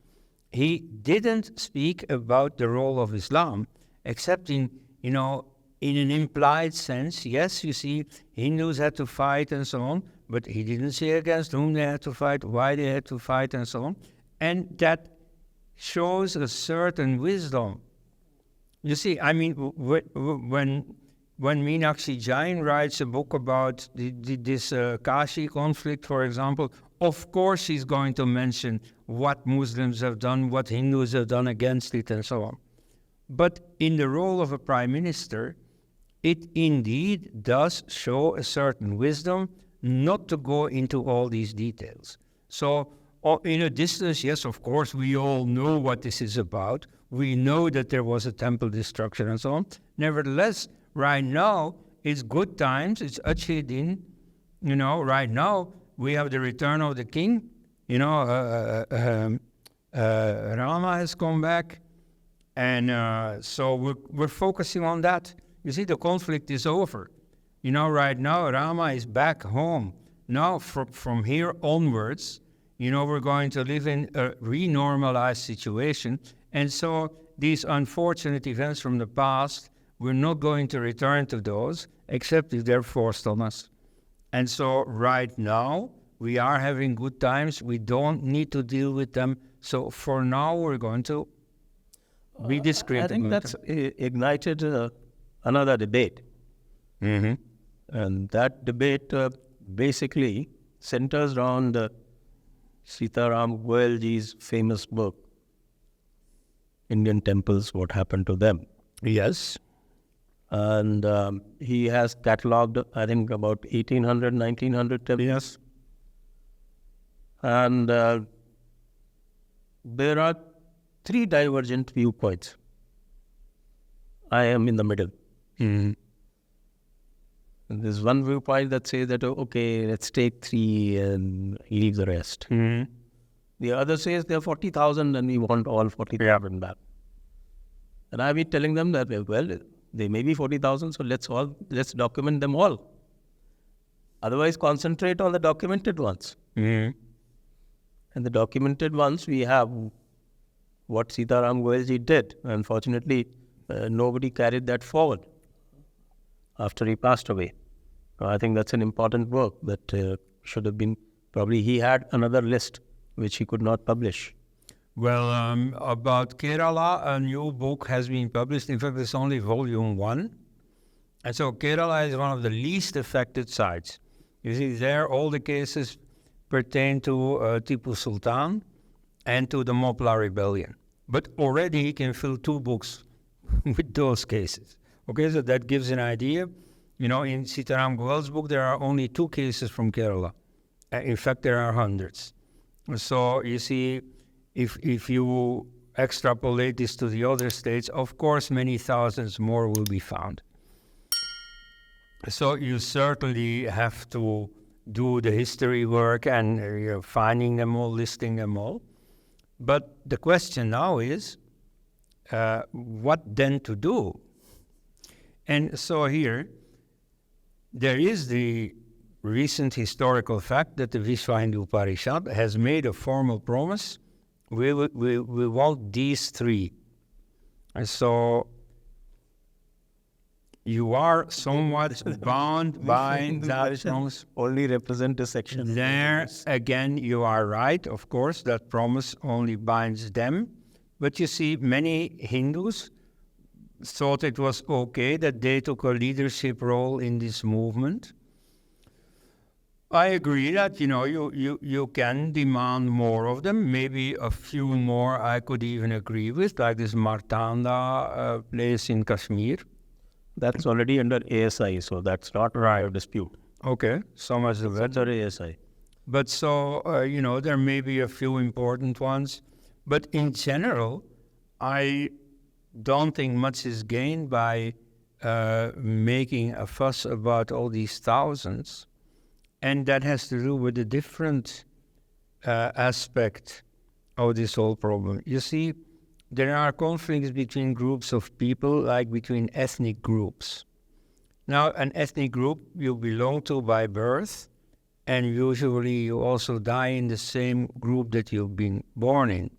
He didn't speak about the role of Islam, except in an implied sense. Yes, you see, Hindus had to fight and so on, but he didn't say against whom they had to fight, why they had to fight, and so on. And that shows a certain wisdom. You see, when Meenakshi Jain writes a book about this Kashi conflict, for example, of course she's going to mention what Muslims have done, what Hindus have done against it, and so on. But in the role of a prime minister, it indeed does show a certain wisdom not to go into all these details. So in a distance, yes, of course, we all know what this is about. We know that there was a temple destruction and so on. Nevertheless, right now, it's good times. It's Achhe right now, we have the return of the king. Rama has come back. And so we're focusing on that. You see, the conflict is over. Right now, Rama is back home. Now, from here onwards, we're going to live in a renormalized situation. And so these unfortunate events from the past, we're not going to return to those, except if they're forced on us. And so right now, we are having good times. We don't need to deal with them. So for now, we're going to be discreet. I think that's ignited another debate. Mm-hmm. And that debate basically centers around Sitaram Goelji's famous book, Indian Temples, What Happened to Them. Yes. And he has catalogued, I think, about 1,800, 1,900 temples. Yes. And there are three divergent viewpoints. I am in the middle. Mm-hmm. There's one viewpoint that says that, okay, let's take 3 and leave the rest. Mm-hmm. The other says there are 40,000 and we want all 40,000 back. And I've been telling them that, well, they may be 40,000, so let's document them all. Otherwise, concentrate on the documented ones. Mm-hmm. And the documented ones, we have what Sitaram Goelji did. Unfortunately, nobody carried that forward after he passed away. I think that's an important work that should have been, probably he had another list which he could not publish. Well, about Kerala, a new book has been published. In fact, it's only volume 1. And so Kerala is one of the least affected sites. You see, there all the cases pertain to Tipu Sultan and to the Mopla rebellion. But already he can fill 2 books with those cases. Okay, so that gives an idea. In Sitaram Goel's book, there are only 2 cases from Kerala. In fact, there are hundreds. So you see, if you extrapolate this to the other states, of course, many thousands more will be found. So you certainly have to do the history work and finding them all, listing them all. But the question now is, what then to do? And so here, there is the recent historical fact that the Vishwa Hindu Parishad has made a formal promise. We want these three. And so you are somewhat bound by that promise. Only represent a section. There, again, you are right. Of course, that promise only binds them. But you see, many Hindus thought it was okay that they took a leadership role in this movement. I agree that, you can demand more of them. Maybe a few more I could even agree with, like this Martanda place in Kashmir. That's already under ASI, so that's not a dispute. Okay, so much the better. Under ASI. But so, there may be a few important ones. But in general, I don't think much is gained by making a fuss about all these thousands. And that has to do with a different aspect of this whole problem. You see, there are conflicts between groups of people, like between ethnic groups. Now, an ethnic group you belong to by birth, and usually you also die in the same group that you've been born in.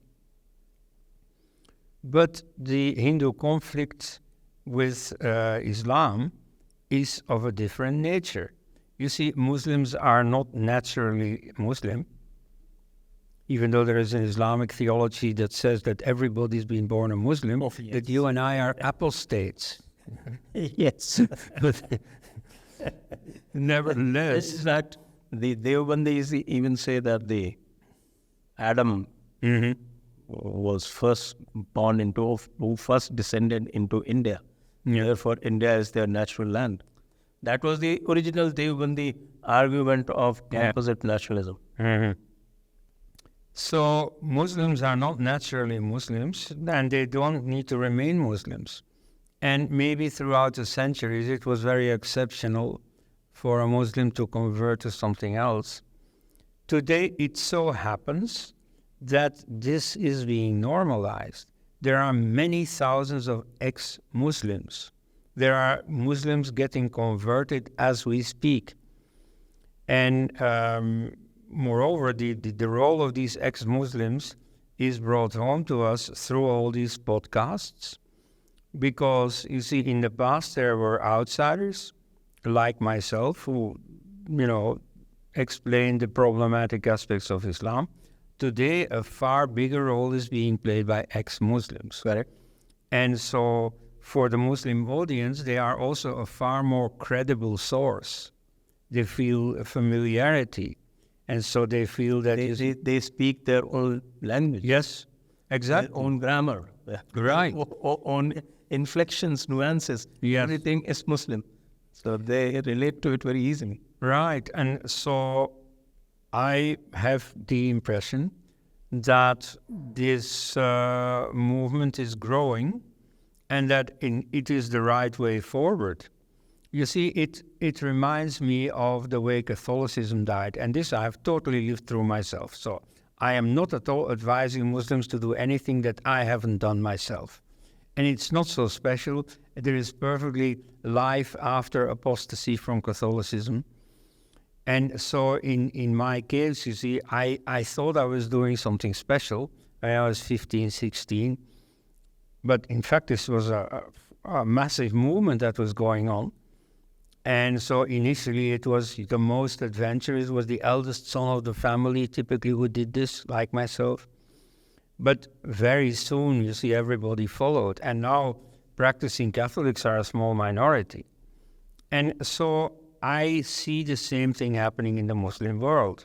But the Hindu conflict with Islam is of a different nature. You see, Muslims are not naturally Muslim, even though there is an Islamic theology that says that everybody's been born a Muslim, that you and I are apostates. Yes. But nevertheless... It's that the Deobandis even say that the Adam was first born who first descended into India. Yeah. Therefore, India is their natural land. That was the original Deobandi argument of composite nationalism. So Muslims are not naturally Muslims, and they don't need to remain Muslims. And maybe throughout the centuries, it was very exceptional for a Muslim to convert to something else. Today, it so happens that this is being normalized. There are many thousands of ex-Muslims. There are Muslims getting converted as we speak. And moreover, the role of these ex-Muslims is brought home to us through all these podcasts. Because, you see, in the past there were outsiders, like myself, who, explained the problematic aspects of Islam. Today, a far bigger role is being played by ex-Muslims. Correct. And so, for the Muslim audience, they are also a far more credible source. They feel a familiarity. And so they feel that... They speak their own language. Yes, exactly. Their own grammar. Right. Own inflections, nuances. Yes. Everything is Muslim. So they relate to it very easily. Right. And so I have the impression that this movement is growing and that it is the right way forward. You see, it reminds me of the way Catholicism died, and this I have totally lived through myself. So I am not at all advising Muslims to do anything that I haven't done myself. And it's not so special. There is perfectly life after apostasy from Catholicism. And so in my case, you see, I thought I was doing something special when I was 15, 16. But in fact, this was a massive movement that was going on. And so initially it was the most adventurous, was the eldest son of the family, typically, who did this, like myself. But very soon, you see, everybody followed. And now practicing Catholics are a small minority. And so I see the same thing happening in the Muslim world.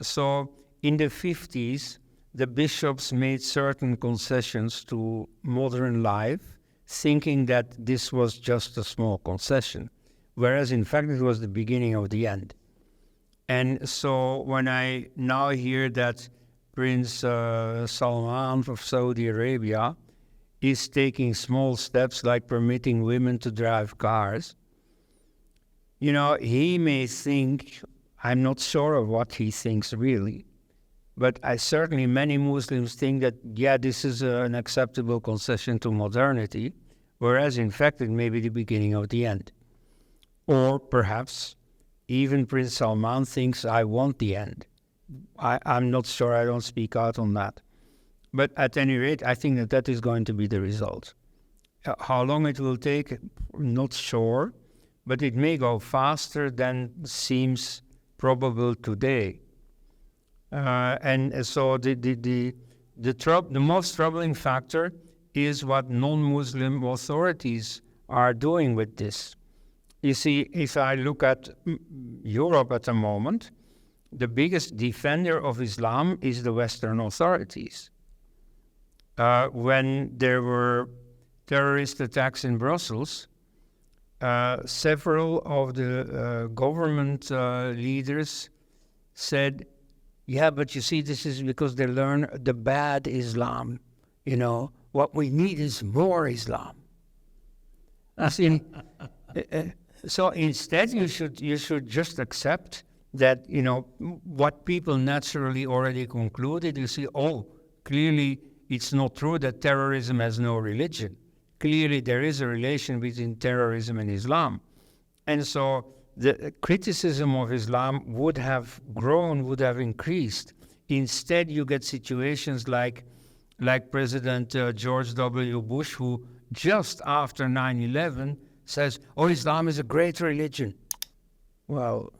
So in the 50s, the bishops made certain concessions to modern life, thinking that this was just a small concession. Whereas, in fact, it was the beginning of the end. And so when I now hear that Prince Salman of Saudi Arabia is taking small steps like permitting women to drive cars, he may think, I'm not sure of what he thinks really, but certainly many Muslims think that, this is an acceptable concession to modernity, whereas in fact it may be the beginning of the end. Or perhaps even Prince Salman thinks, I want the end. I'm not sure, I don't speak out on that. But at any rate, I think that is going to be the result. How long it will take, not sure, but it may go faster than seems probable today. And so the most troubling factor is what non-Muslim authorities are doing with this. You see, if I look at Europe at the moment, the biggest defender of Islam is the Western authorities. When there were terrorist attacks in Brussels, several of the government leaders said, but you see, this is because they learn the bad Islam. What we need is more Islam. So instead, you should just accept that, what people naturally already concluded. You see, clearly it's not true that terrorism has no religion. Clearly there is a relation between terrorism and Islam. And so the criticism of Islam would have grown, would have increased. Instead, you get situations like President George W. Bush, who just after 9/11 says, Islam is a great religion. Well,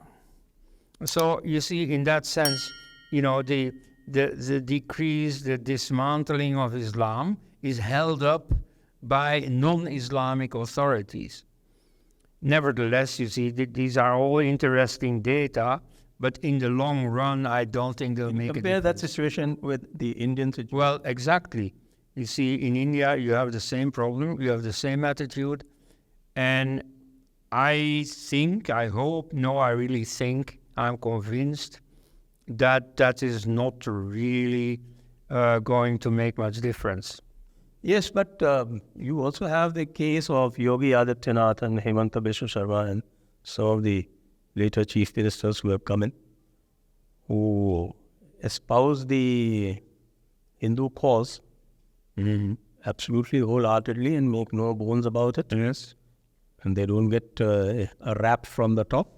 so you see, in that sense, the decrease, the dismantling of Islam is held up by non-Islamic authorities. Nevertheless, you see, these are all interesting data, but in the long run, I don't think they'll make a difference. Compare that situation with the Indian situation. Well, exactly. You see, in India, you have the same problem, you have the same attitude, and I really think, I'm convinced that is not really going to make much difference. Yes, but you also have the case of Yogi Adityanath and Hemanta Biswa Sharma and some of the later chief ministers who have come in, who espouse the Hindu cause absolutely wholeheartedly and make no bones about it. Yes. And they don't get a rap from the top.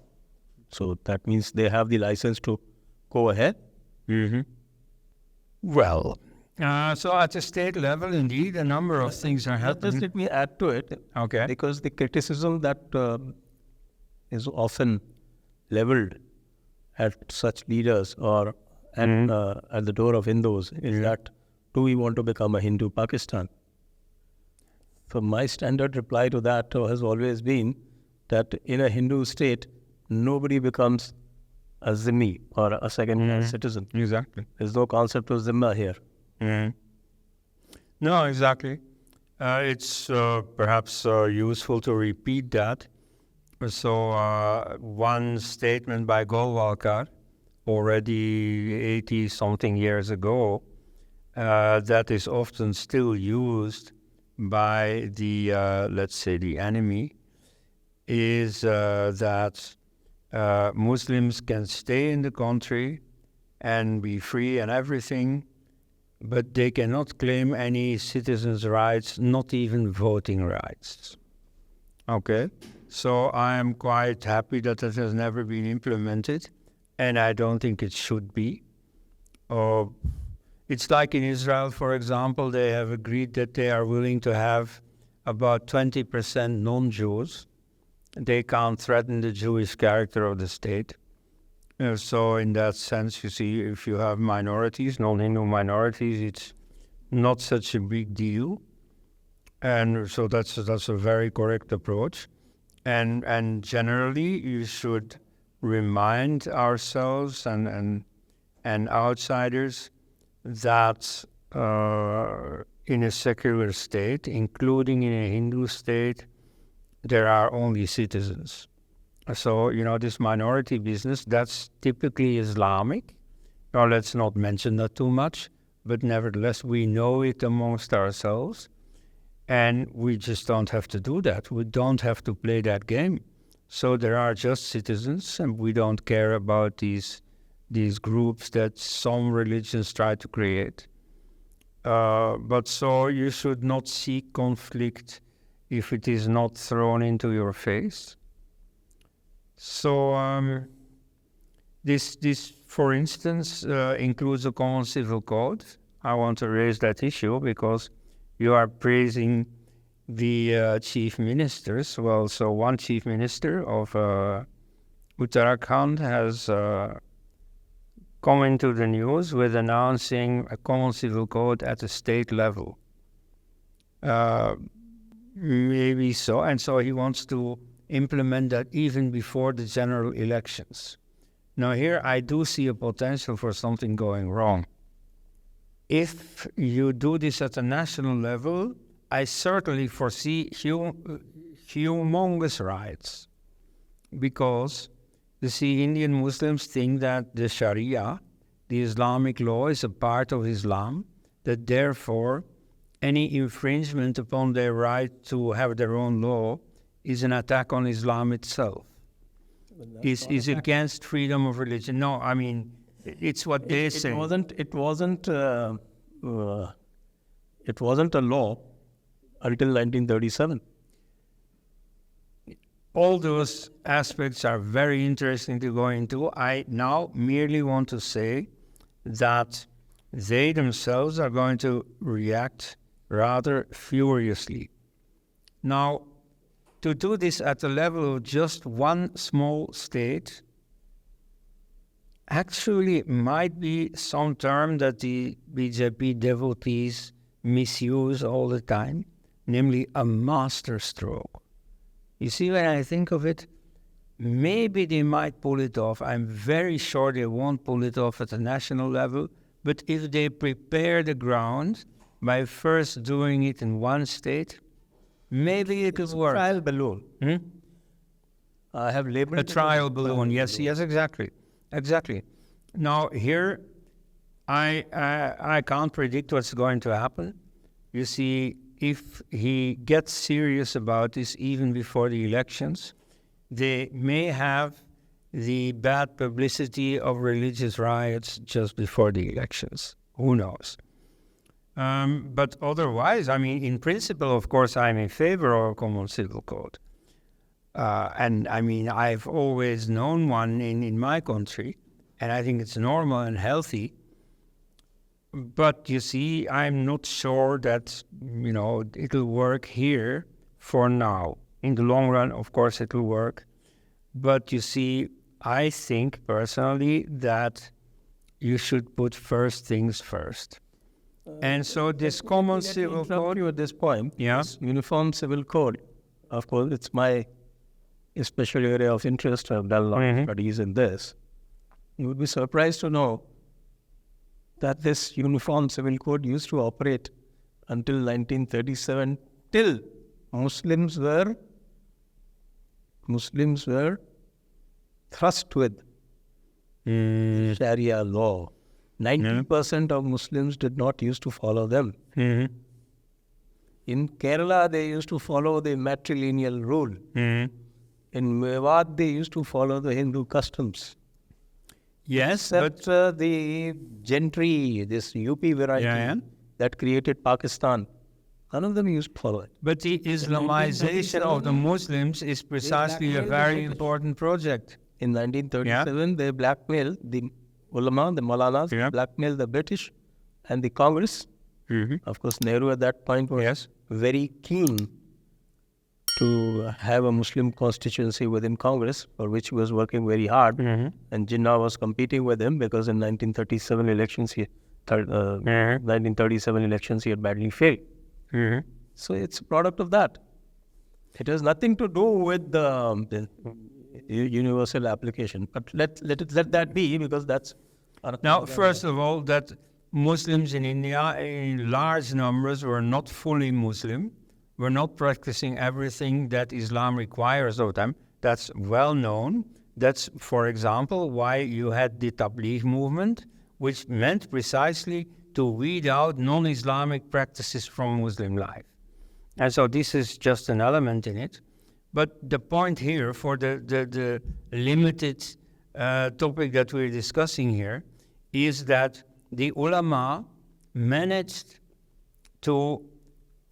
So that means they have the license to go ahead. Well, so at the state level, indeed, a number of things are happening. Just let me add to it. Okay. Because the criticism that is often leveled at such leaders or at the door of Hindus is that, do we want to become a Hindu Pakistan? So my standard reply to that has always been that in a Hindu state, nobody becomes a zimmi or a second-class citizen. Exactly. There's no concept of zimma here. No, exactly. It's perhaps useful to repeat that. So one statement by Golwalkar, already 80-something years ago, that is often still used by the, let's say, the enemy, is that Muslims can stay in the country and be free and everything, but they cannot claim any citizens' rights, not even voting rights. Okay? So I am quite happy that it has never been implemented, and I don't think it should be. It's like in Israel, for example, they have agreed that they are willing to have about 20% non-Jews. They can't threaten the Jewish character of the state. So in that sense, you see, if you have minorities, non-Hindu minorities, it's not such a big deal. And so that's a very correct approach. And generally, you should remind ourselves and outsiders that in a secular state, including in a Hindu state, there are only citizens. So, this minority business, that's typically Islamic. Now, let's not mention that too much, but nevertheless, we know it amongst ourselves. And we just don't have to do that. We don't have to play that game. So there are just citizens, and we don't care about these groups that some religions try to create. But so you should not seek conflict if it is not thrown into your face. So this, for instance, includes a common civil code. I want to raise that issue because you are praising the chief ministers. Well, so one chief minister of Uttarakhand has come into the news with announcing a common civil code at the state level. Maybe so. And so he wants to implement that even before the general elections. Now here I do see a potential for something going wrong. If you do this at a national level, I certainly foresee humongous riots, because the Indian Muslims think that the Sharia, the Islamic law, is a part of Islam, that therefore any infringement upon their right to have their own law is an attack on Islam itself, is against freedom of religion. No, I mean, it's what they say. It wasn't a law until 1937. All those aspects are very interesting to go into. I now merely want to say that they themselves are going to react rather furiously. Now, to do this at the level of just one small state actually might be some term that the BJP devotees misuse all the time, namely a masterstroke. You see, when I think of it, maybe they might pull it off. I'm very sure they won't pull it off at the national level, but if they prepare the ground by first doing it in one state, maybe it could work. Trial balloon. I have labeled a trial balloon. Yes, exactly. Now here, I can't predict what's going to happen. You see, if he gets serious about this even before the elections, they may have the bad publicity of religious riots just before the elections. Who knows? But otherwise, I mean, in principle, of course, I'm in favor of a common civil code. And I mean, I've always known one in my country, and I think it's normal and healthy. But you see, I'm not sure that, it'll work here for now. In the long run, of course, it'll work. But you see, I think personally that you should put first things first. And so this common civil code... you at this point. Yeah. This uniform civil code, of course, it's my special area of interest. I've done a lot of studies in this. You would be surprised to know that this uniform civil code used to operate until 1937, till Muslims were thrust with Sharia law. 90% of Muslims did not used to follow them. In Kerala, they used to follow the matrilineal rule. In Mewat, they used to follow the Hindu customs. Yes, Except the gentry, this UP variety that created Pakistan, none of them used to follow it. but the Islamization of the Muslims is precisely a very important project. In 1937, they blackmailed the ulama, the Maulanas, blackmailed the British and the Congress. Of course, Nehru at that point was very keen to have a Muslim constituency within Congress, for which he was working very hard. And Jinnah was competing with him because in 1937 elections, he had badly failed. So it's a product of that. It has nothing to do with the universal application. But let that be, because that's... Now, first of all, that Muslims in India in large numbers were not fully Muslim, were not practicing everything that Islam requires of them. That's well known. That's, for example, why you had the Tabligh movement, which meant precisely to weed out non-Islamic practices from Muslim life. And so this is just an element in it. But the point here for the limited topic that we're discussing here is that the ulama managed to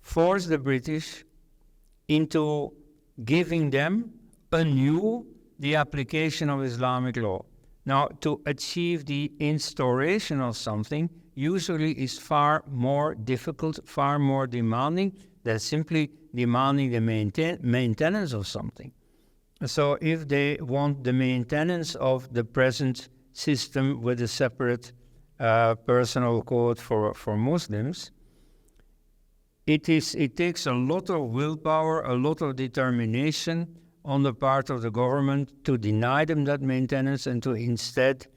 force the British into giving them anew the application of Islamic law. Now, to achieve the instauration of something usually is far more difficult, far more demanding than simply demanding the maintenance of something. So if they want the maintenance of the present system with a separate personal code for Muslims, it takes a lot of willpower, a lot of determination on the part of the government to deny them that maintenance and to instead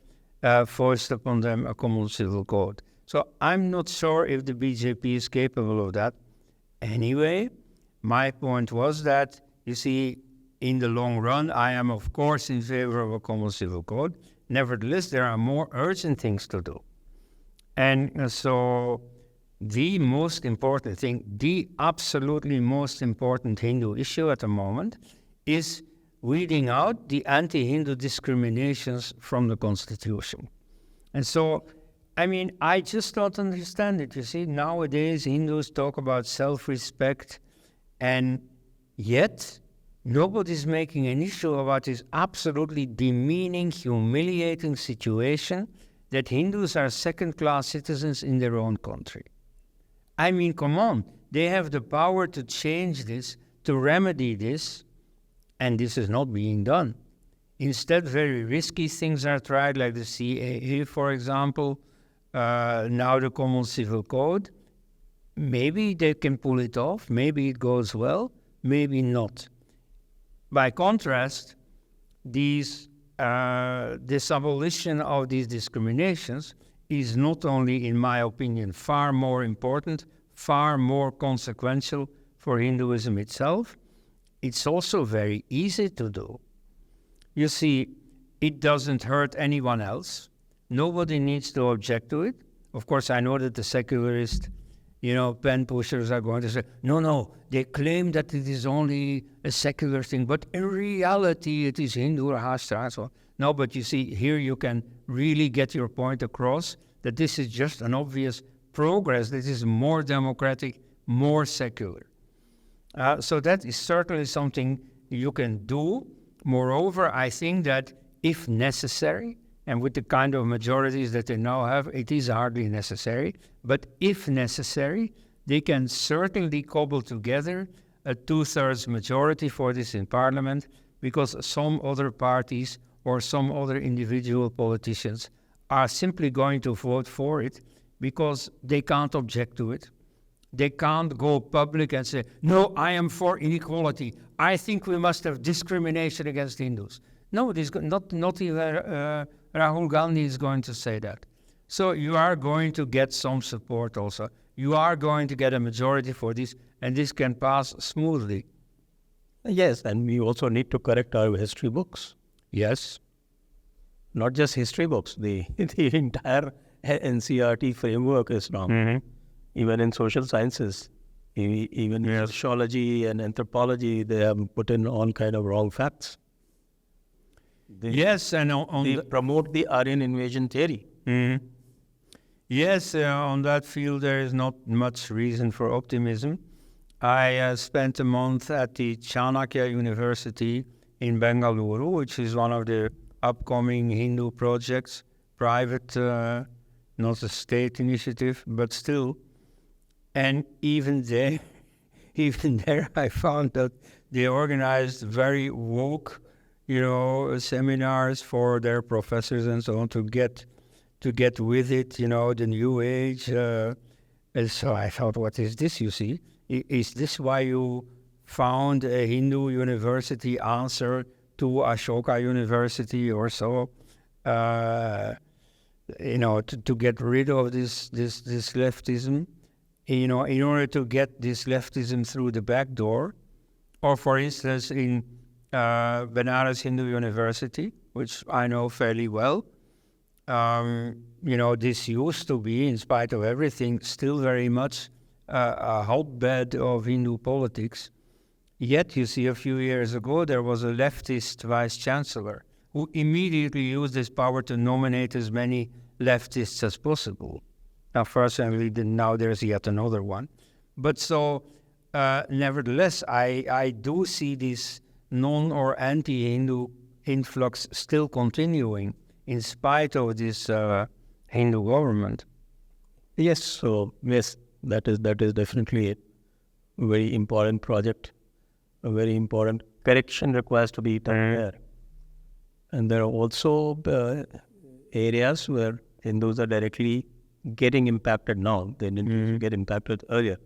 foist upon them a common civil code. So I'm not sure if the BJP is capable of that. Anyway, my point was that, you see, in the long run, I am of course in favor of a common civil code. Nevertheless, there are more urgent things to do. And so the most important thing, the absolutely most important Hindu issue at the moment is weeding out the anti-Hindu discriminations from the Constitution. And so, I mean, I just don't understand it. You see, nowadays Hindus talk about self-respect, and yet nobody's making an issue about this absolutely demeaning, humiliating situation that Hindus are second-class citizens in their own country. I mean, come on. They have the power to change this, to remedy this, and this is not being done. Instead, very risky things are tried, like the CAA, for example, now the Common Civil Code. Maybe they can pull it off, maybe it goes well, maybe not. By contrast, this abolition of these discriminations is not only, in my opinion, far more important, far more consequential for Hinduism itself, it's also very easy to do. You see, it doesn't hurt anyone else. Nobody needs to object to it. Of course, I know that the secularist, pen pushers are going to say, no, they claim that it is only a secular thing, but in reality it is Hindu or Hashtra. So, no, but you see, here you can really get your point across that this is just an obvious progress. This is more democratic, more secular. So that is certainly something you can do. Moreover, I think that if necessary, and with the kind of majorities that they now have, it is hardly necessary, but if necessary, they can certainly cobble together a 2/3 majority for this in Parliament, because some other parties or some other individual politicians are simply going to vote for it because they can't object to it. They can't go public and say, no, I am for inequality. I think we must have discrimination against Hindus. No, not even Rahul Gandhi is going to say that. So you are going to get some support also. You are going to get a majority for this, and this can pass smoothly. Yes, and we also need to correct our history books. Yes. Not just history books. The entire NCERT framework is wrong. Mm-hmm. Even in social sciences, even in sociology and anthropology, they have put in all kind of wrong facts. Yes, and they promote the Aryan invasion theory. Mm-hmm. Yes, on that field there is not much reason for optimism. I spent a month at the Chanakya University in Bengaluru, which is one of the upcoming Hindu projects, private, not a state initiative, but still. And even there I found that they organized very woke, seminars for their professors and so on to get with it, the new age. And so I thought, what is this, you see? Is this why you found a Hindu university answer to Ashoka University or so? To get rid of this leftism, in order to get this leftism through the back door. Or for instance, in Banaras Hindu University, which I know fairly well. This used to be, in spite of everything, still very much a hotbed of Hindu politics. Yet, you see, a few years ago, there was a leftist vice-chancellor who immediately used his power to nominate as many leftists as possible. Now, fortunately, now there's yet another one. But so, nevertheless, I do see this non- or anti-Hindu influx still continuing in spite of this Hindu government. Yes, so yes, that is definitely a very important project. A very important correction requires to be done there. And there are also areas where Hindus are directly getting impacted now. They didn't get impacted earlier.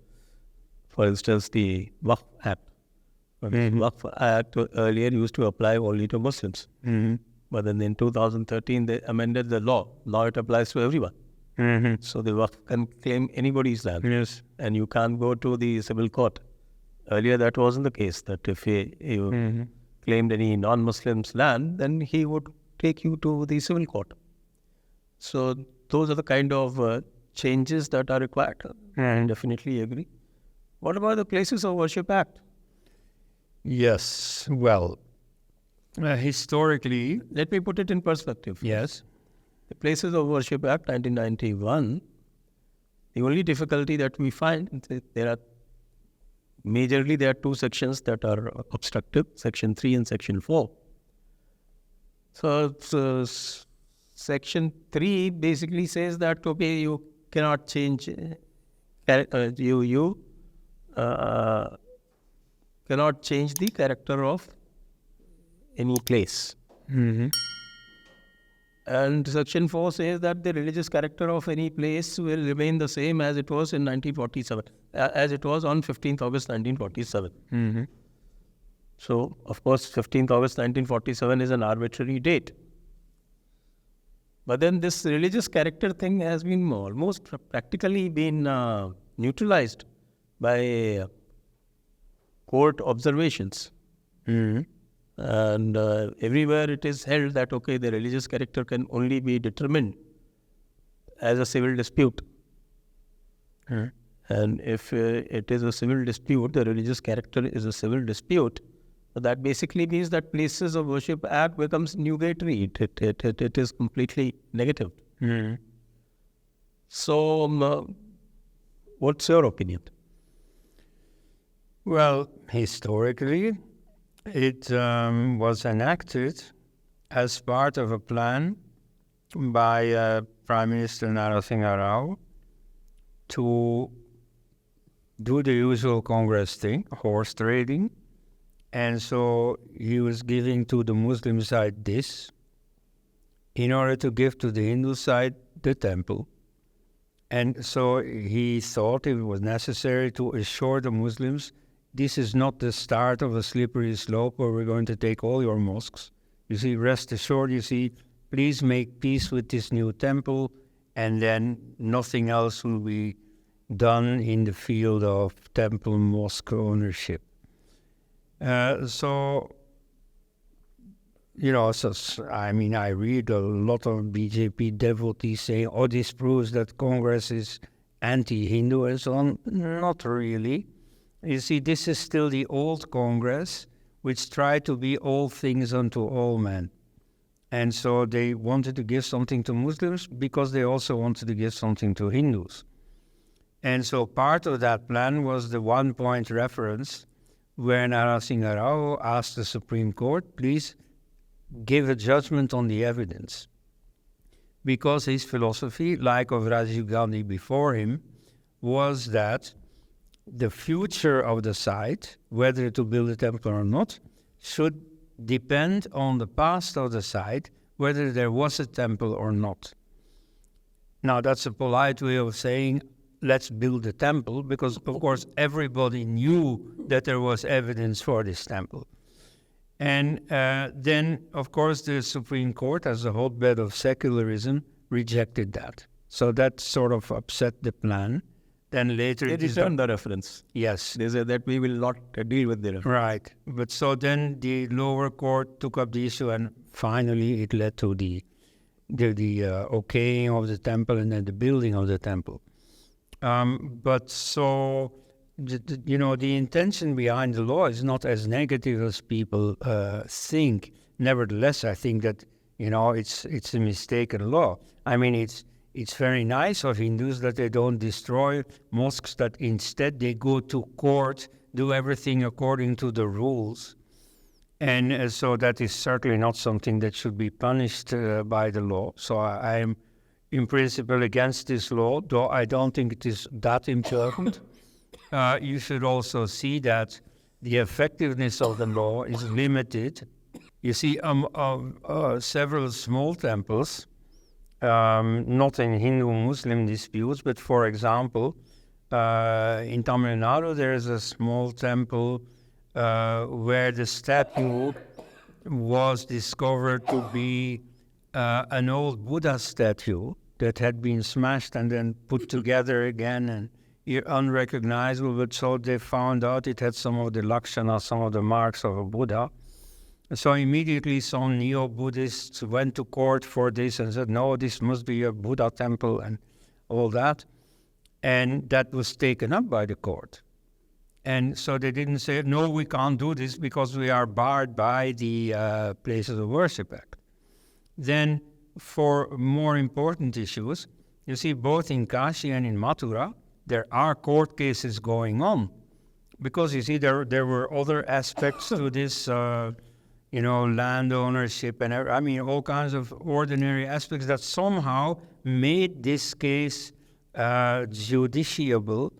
For instance, the Waqf Act. The Waqf Act earlier used to apply only to Muslims. But then in 2013, they amended the law. Now it applies to everyone. So the Waqf can claim anybody's land. Yes. And you can't go to the civil court. Earlier, that wasn't the case, that if you claimed any non-Muslim's land, then he would take you to the civil court. So those are the kind of changes that are required. I definitely agree. What about the Places of Worship Act? Yes, well, historically... Let me put it in perspective. Yes. The Places of Worship Act, 1991, the only difficulty that we find, there are two sections that are obstructive, Section 3 and Section 4. So Section 3 basically says that, okay, you cannot change, cannot change the character of any place. And Section 4 says that the religious character of any place will remain the same as it was in 1947, as it was on 15th August 1947. So, of course, 15th August 1947 is an arbitrary date. But then this religious character thing has been almost practically been neutralized by court observations. And everywhere it is held that, okay, the religious character can only be determined as a civil dispute. And if it is a civil dispute, the religious character is a civil dispute, so that basically means that Places of Worship Act becomes nugatory. It is completely negative. So, what's your opinion? Well, historically, it was enacted as part of a plan by Prime Minister Narasimha Rao to do the usual Congress thing, horse trading. And so he was giving to the Muslim side this in order to give to the Hindu side the temple. And so he thought it was necessary to assure the Muslims, this is not the start of a slippery slope where we're going to take all your mosques. You see, rest assured, please make peace with this new temple, and then nothing else will be done in the field of temple mosque ownership. I read a lot of BJP devotees saying, oh, this proves that Congress is anti-Hindu and so on. Not really. You see, this is still the old Congress, which tried to be all things unto all men. And so they wanted to give something to Muslims because they also wanted to give something to Hindus. And so part of that plan was the one-point reference where Narasimha Rao asked the Supreme Court, please give a judgment on the evidence. Because his philosophy, like of Rajiv Gandhi before him, was that the future of the site, whether to build a temple or not, should depend on the past of the site, whether there was a temple or not. Now, that's a polite way of saying, let's build a temple, because, of course, everybody knew that there was evidence for this temple. And then, of course, the Supreme Court, as a hotbed of secularism, rejected that. So that sort of upset the plan. then later They it is returned the reference. yes. They said that we will not deal with the reference. Right. But so then the lower court took up the issue, and finally it led to the okaying of the temple and then the building of the temple. But so, the intention behind the law is not as negative as people think. Nevertheless, I think that, it's a mistaken law. I mean, it's very nice of Hindus that they don't destroy mosques, that instead they go to court, do everything according to the rules. And so that is certainly not something that should be punished by the law. So I am in principle against this law, though I don't think it is that important. You should also see that the effectiveness of the law is limited. You see, several small temples, not in Hindu-Muslim disputes, but for example, in Tamil Nadu there is a small temple where the statue was discovered to be an old Buddha statue that had been smashed and then put together again and unrecognizable. But so they found out it had some of the lakshanas, some of the marks of a Buddha. So immediately some neo-Buddhists went to court for this and said, no, this must be a Buddha temple and all that. And that was taken up by the court. And so they didn't say, no, we can't do this because we are barred by the Places of Worship Act. Then for more important issues, you see, both in Kashi and in Mathura, there are court cases going on. Because you see, there were other aspects to this, land ownership and all kinds of ordinary aspects that somehow made this case justiciable.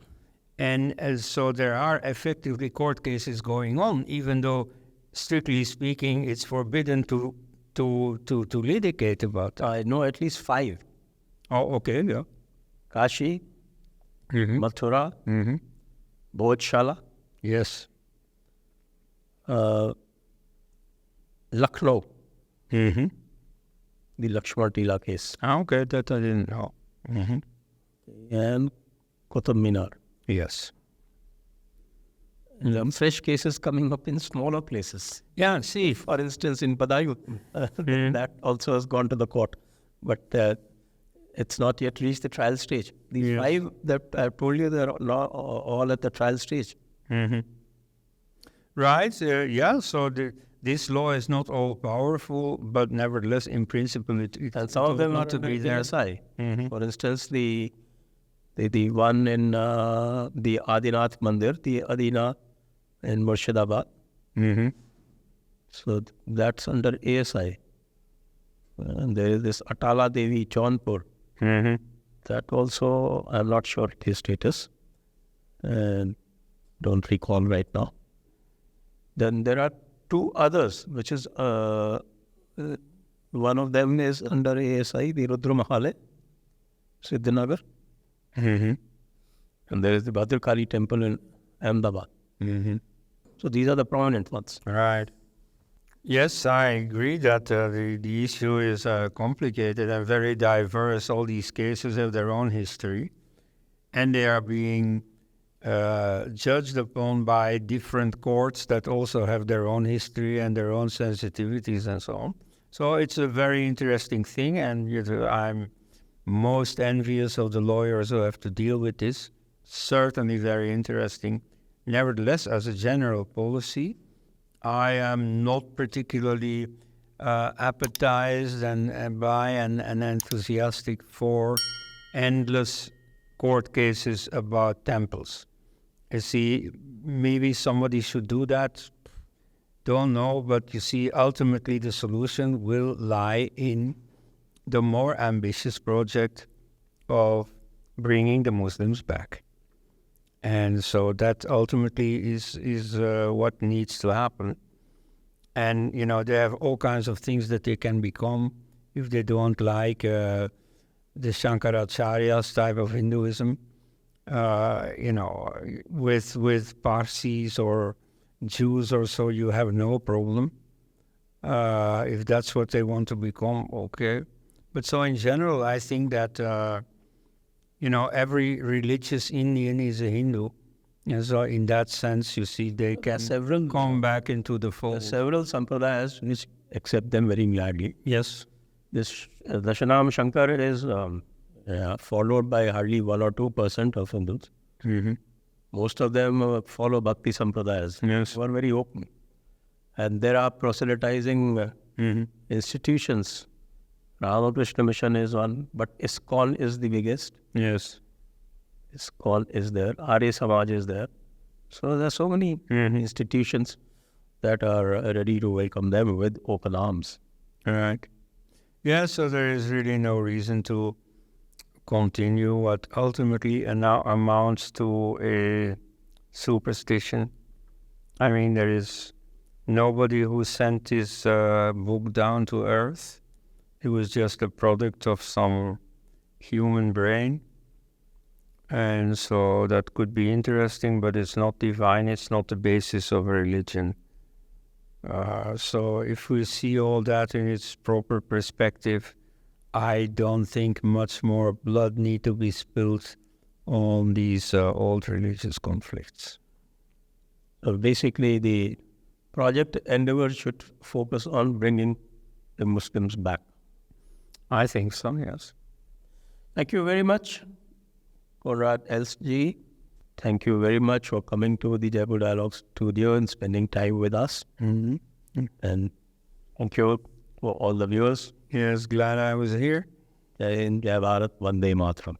And so there are effectively court cases going on, even though, strictly speaking, it's forbidden to litigate about that. I know at least 5. Oh, okay, yeah. Kashi, Mathura, Bodhshala, Yes. Lucknow, the Lakshmar Tila case, Okay, that I didn't know. and Qutub Minar. Yes. And some fresh cases coming up in smaller places. Yeah, see. For instance, in Badayut, that also has gone to the court, but it's not yet reached the trial stage. The 5 that I told you, they're all at the trial stage. Right, so this law is not all powerful, but nevertheless, in principle, it And some of them ought are to be there. ASI. For instance, the one in the Adinath Mandir, the Adina in Murshidabad. So that's under ASI. And there is this Atala Devi Jaunpur. That also, I'm not sure his status, and don't recall right now. Then there are 2 others, which is one of them is under ASI, the Rudra Mahale, Siddhinagar. And there is the Bhadrakali temple in Ahmedabad. So these are the prominent ones. Right. Yes, I agree that the issue is complicated and very diverse. All these cases have their own history, and they are being judged upon by different courts that also have their own history and their own sensitivities and so on. So it's a very interesting thing, and I'm most envious of the lawyers who have to deal with this. Certainly very interesting. Nevertheless, as a general policy, I am not particularly appetized and by and enthusiastic for endless court cases about temples. You see, maybe somebody should do that. Don't know, but you see, ultimately the solution will lie in the more ambitious project of bringing the Muslims back. And so that ultimately is what needs to happen. And, they have all kinds of things that they can become if they don't like the Shankaracharya's type of Hinduism. With Parsis or Jews or so, you have no problem. If that's what they want to become, okay. But so in general, I think that, every religious Indian is a Hindu. And so in that sense, you see, they can come back into the fold. Several sampradayas which accept them very gladly. Yes. This Darshanam Shankar is followed by hardly 1 or 2% of Hindus. Mm-hmm. Most of them follow Bhakti Sampradayas. Yes. Who are very open. And there are proselytizing institutions. Ramakrishna Mission is one, but ISKCON is the biggest. Yes. ISKCON is there. Arya Samaj is there. So there are so many institutions that are ready to welcome them with open arms. Right. Yeah, so there is really no reason to continue what ultimately now amounts to a superstition. I mean, there is nobody who sent this book down to earth. It was just a product of some human brain. And so that could be interesting, but it's not divine. It's not the basis of a religion. So if we see all that in its proper perspective, I don't think much more blood need to be spilled on these old religious conflicts. So basically, the project endeavor should focus on bringing the Muslims back. I think so, yes. Thank you very much, Koenraad Elst ji. Thank you very much for coming to the Jaipur Dialogues studio and spending time with us. Mm-hmm. And thank you for all the viewers. Yes, glad I was here. Jai Hind, Jai Bharat, Vande Mataram.